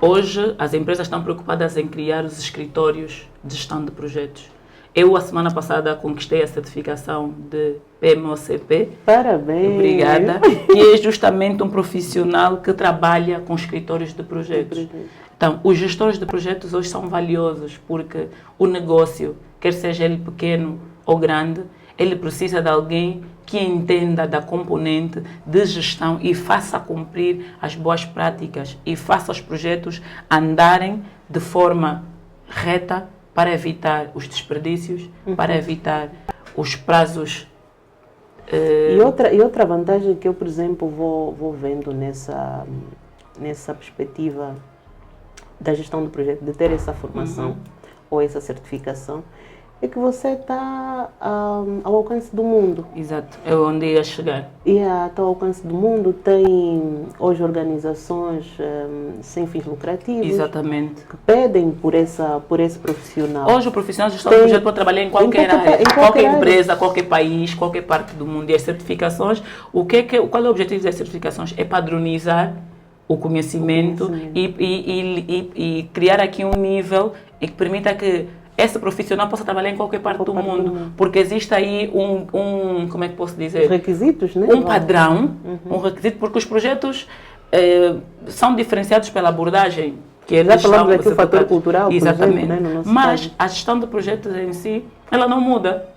Hoje, as empresas estão preocupadas em criar os escritórios de gestão de projetos. Eu, a semana passada, conquistei a certificação de PMOCP. Parabéns! Obrigada. Que é justamente um profissional que trabalha com escritórios de projetos. Então, os gestores de projetos hoje são valiosos porque o negócio, quer seja ele pequeno ou grande, ele precisa de alguém que entenda da componente de gestão e faça cumprir as boas práticas e faça os projetos andarem de forma reta, para evitar os desperdícios, para evitar os prazos. E outra vantagem que eu, por exemplo, vou vendo nessa perspectiva da gestão do projeto, de ter essa formação ou essa certificação, é que você está ao alcance do mundo. Exato, é onde ia chegar. Está ao alcance do mundo, tem hoje organizações sem fins lucrativos. Exatamente. Que pedem por esse profissional. Hoje o profissional de gestão de projeto pode trabalhar em qualquer área, em qualquer empresa, qualquer país, qualquer parte do mundo. E as certificações, qual é o objetivo das certificações? É padronizar o conhecimento. E criar aqui um nível que permita que esse profissional possa trabalhar em qualquer parte do mundo, porque existe aí como é que posso dizer? Requisitos, né? Um padrão, um requisito, porque os projetos são diferenciados pela abordagem que eles já falamos aqui do fator cultural, exatamente. Por exemplo, né, no nosso mas caso. A gestão de projetos em si, ela não muda.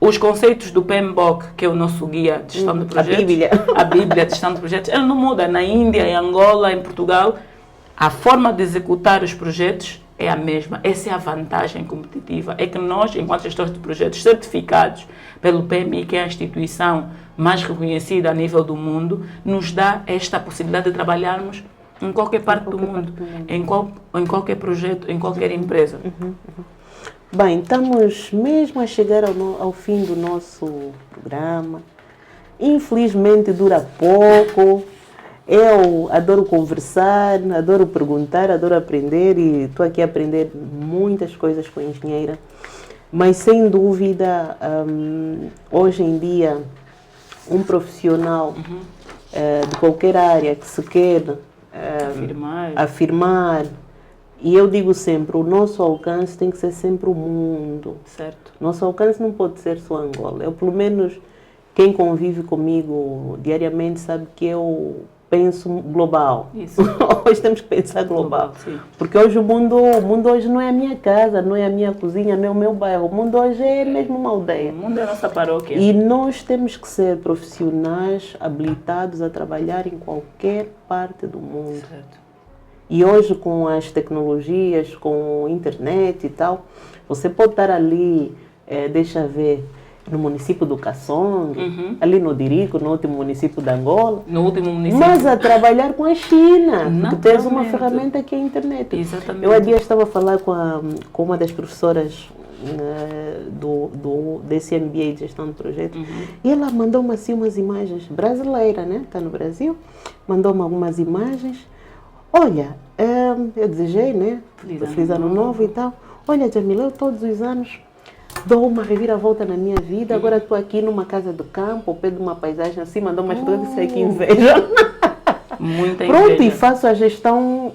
Os conceitos do PMBOK, que é o nosso guia de gestão de projetos, a Bíblia de gestão de projetos, ela não muda. Na Índia, em Angola, em Portugal, a forma de executar os projetos é a mesma. Essa é a vantagem competitiva. É que nós, enquanto gestores de projetos certificados pelo PMI, que é a instituição mais reconhecida a nível do mundo, nos dá esta possibilidade de trabalharmos em qualquer parte do mundo, em qualquer projeto, em qualquer empresa. Bem, estamos mesmo a chegar ao fim do nosso programa. Infelizmente dura pouco. Eu adoro conversar, adoro perguntar, adoro aprender e estou aqui a aprender muitas coisas com a engenheira. Mas, sem dúvida, hoje em dia, um profissional de qualquer área que se quer afirmar, e eu digo sempre, o nosso alcance tem que ser sempre o mundo. Certo. Nosso alcance não pode ser só Angola. Eu, pelo menos, quem convive comigo diariamente sabe que eu penso global. Isso. Hoje temos que pensar global. Sim. Porque hoje o mundo hoje não é a minha casa, não é a minha cozinha, não é o meu bairro. O mundo hoje é mesmo uma aldeia. O mundo é a nossa paróquia. E nós temos que ser profissionais habilitados a trabalhar em qualquer parte do mundo. Certo. E hoje, com as tecnologias, com a internet e tal, você pode estar ali, deixa ver, no município do Kassong, ali no Dirico, no último município de Angola. No último município. Mas a trabalhar com a China, porque tens uma Naturalmente. ferramenta que é a internet. Exatamente. Eu há dias estava a falar com uma das professoras desse MBA de gestão de projetos, e ela mandou-me assim umas imagens, brasileira, né? Está no Brasil, mandou-me algumas imagens. Olha, eu desejei, né? Feliz ano novo e tal. Olha, Jamila, eu todos os anos dou uma reviravolta na minha vida, agora estou aqui numa casa do campo, ao pé de uma paisagem assim, mandou umas fotografias e disse que inveja. Muita Pronto, inveja. e faço a gestão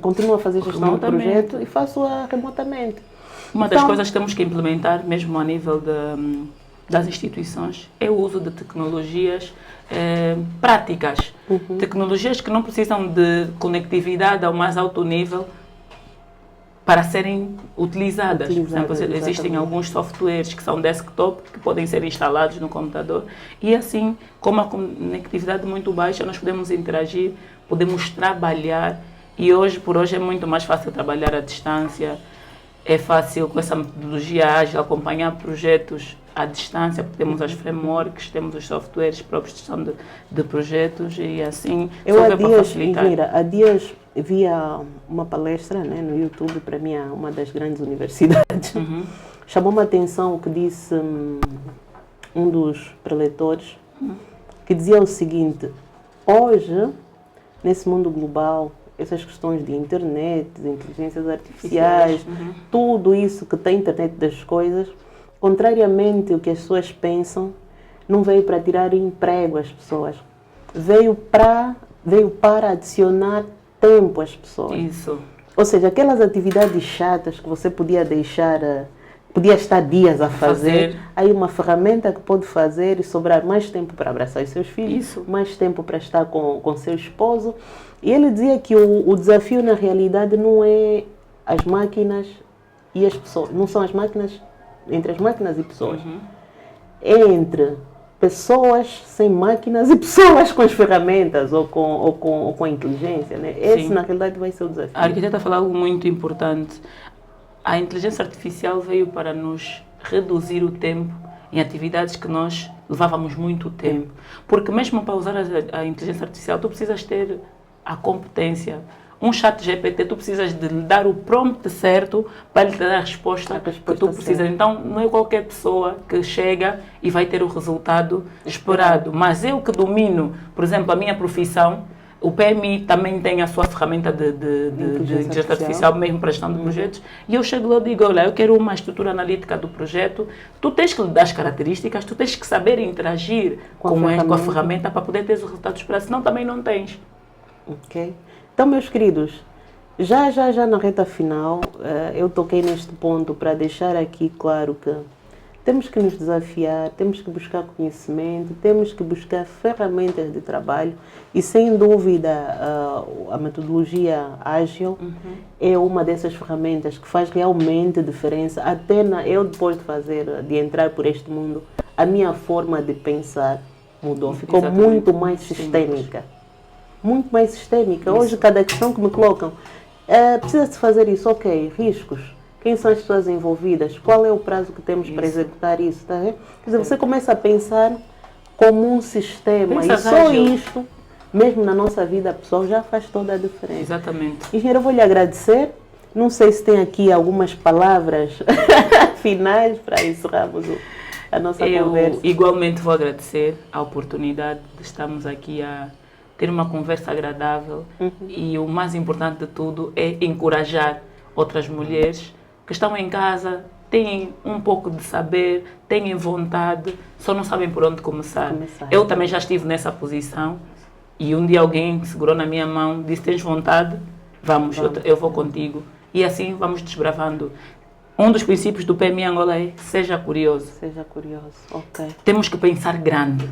continuo a fazer gestão do projeto e faço-a remotamente. Uma das Então, coisas que temos que implementar, mesmo a nível das instituições, é o uso de tecnologias práticas. Tecnologias que não precisam de conectividade ao mais alto nível para serem utilizadas. Por exemplo, existem exatamente. alguns softwares que são desktop, que podem ser instalados no computador, e assim, com uma conectividade muito baixa, nós podemos interagir, podemos trabalhar, e hoje, por hoje, é muito mais fácil trabalhar à distância. É fácil, com essa metodologia ágil, acompanhar projetos à distância, porque temos as frameworks, temos os softwares próprios de gestão de projetos, e assim, eu há para dias, facilitar. Mira, há dias via uma palestra, né, no YouTube, para mim, uma das grandes universidades. Chamou-me a atenção o que disse um dos preletores, que dizia o seguinte: hoje, nesse mundo global, essas questões de internet, de inteligências artificiais, tudo isso que tem a internet das coisas, contrariamente ao que as pessoas pensam, não veio para tirar emprego às pessoas, veio para adicionar tempo às pessoas. Isso. Ou seja, aquelas atividades chatas que você podia estar dias a fazer, aí uma ferramenta que pode fazer e sobrar mais tempo para abraçar os seus filhos, Isso. mais tempo para estar com seu esposo. E ele dizia que o desafio na realidade não é as máquinas e as pessoas, não são as máquinas, entre as máquinas e pessoas, é entre pessoas sem máquinas e pessoas com as ferramentas ou com a inteligência, né? Esse, na realidade, vai ser o desafio. A arquiteta falou algo muito importante. A inteligência artificial veio para nos reduzir o tempo em atividades que nós levávamos muito tempo. Porque mesmo para usar a inteligência artificial, tu precisas ter a competência. Um chat GPT, tu precisas de lhe dar o prompt certo para lhe dar a resposta que tu precisas. certa. Então, não é qualquer pessoa que chega e vai ter o resultado esperado. Mas eu que domino, por exemplo, a minha profissão, o PMI também tem a sua ferramenta de inteligência artificial, mesmo para a gestão de projetos, e eu chego lá e digo: olha, eu quero uma estrutura analítica do projeto, tu tens que lhe dar as características, tu tens que saber interagir com a ferramenta para poder ter os resultados esperados, senão também não tens. Ok. Então, meus queridos, já na reta final, eu toquei neste ponto para deixar aqui claro que temos que nos desafiar, temos que buscar conhecimento, temos que buscar ferramentas de trabalho e, sem dúvida, a metodologia ágil é uma dessas ferramentas que faz realmente diferença. Até eu, depois de entrar por este mundo, a minha forma de pensar mudou, ficou muito mais sistêmica. Muito mais sistêmica. Isso. Hoje, cada questão que me colocam, precisa-se fazer isso, ok, riscos. Quem são as pessoas envolvidas? Qual é o prazo que temos para executar isso? Tá vendo? Quer dizer, você começa a pensar como um sistema. Pensa e só ágil. isto, mesmo na nossa vida pessoal, já faz toda a diferença. Exatamente. Engenheiro, eu vou lhe agradecer. Não sei se tem aqui algumas palavras finais para encerrarmos a nossa conversa. Eu igualmente vou agradecer a oportunidade de estarmos aqui a ter uma conversa agradável e o mais importante de tudo é encorajar outras mulheres que estão em casa, têm um pouco de saber, têm vontade, só não sabem por onde começar. Eu também já estive nessa posição e um dia alguém segurou na minha mão, disse: tens vontade? Vamos. Eu vou contigo. E assim vamos desbravando. Um dos princípios do PMI Angola é: seja curioso. Seja curioso, ok. Temos que pensar grande.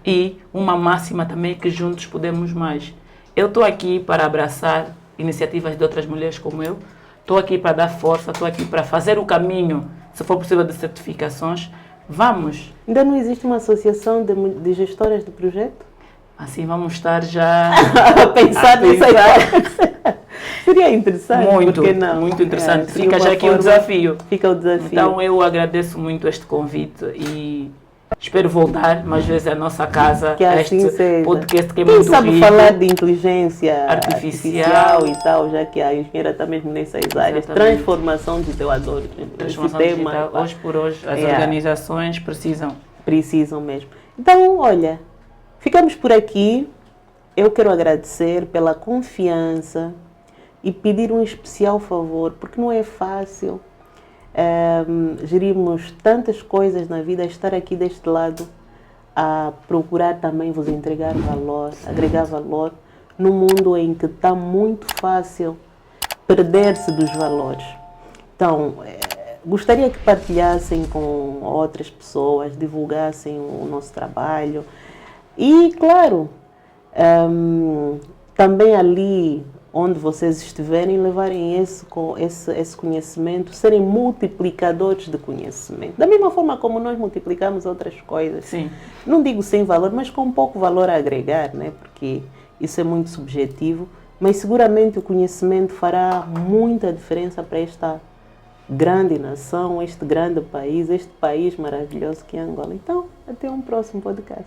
E uma máxima também é que juntos podemos mais. Eu estou aqui para abraçar iniciativas de outras mulheres como eu. Estou aqui para dar força, estou aqui para fazer o caminho, se for possível, de certificações. Vamos. Ainda não existe uma associação de gestoras de projeto? Assim vamos estar já a pensar nisso aí. Seria interessante, Muito, porque não? muito interessante. Seria Fica uma já aqui o forma- desafio. Fica o desafio. Então eu agradeço muito este convite e espero voltar mais vezes à nossa casa, Que a assim este seja. podcast que é Quem muito sabe rico. falar de inteligência Artificial. artificial e tal, já que a engenheira está mesmo nessas áreas. Exatamente. Transformação digital, adoro Transformação esse tema. digital. Hoje por hoje as É. organizações precisam. Precisam mesmo. Então, olha, ficamos por aqui. Eu quero agradecer pela confiança e pedir um especial favor, porque não é fácil gerirmos tantas coisas na vida, estar aqui deste lado a procurar também vos entregar valor, agregar valor, num mundo em que está muito fácil perder-se dos valores. Então, gostaria que partilhassem com outras pessoas, divulgassem o nosso trabalho e, claro, também ali onde vocês estiverem, levarem esse conhecimento, serem multiplicadores de conhecimento. Da mesma forma como nós multiplicamos outras coisas. Sim. Não digo sem valor, mas com pouco valor a agregar, né? Porque isso é muito subjetivo, mas seguramente o conhecimento fará muita diferença para esta grande nação, este grande país, este país maravilhoso que é Angola. Então, até um próximo podcast.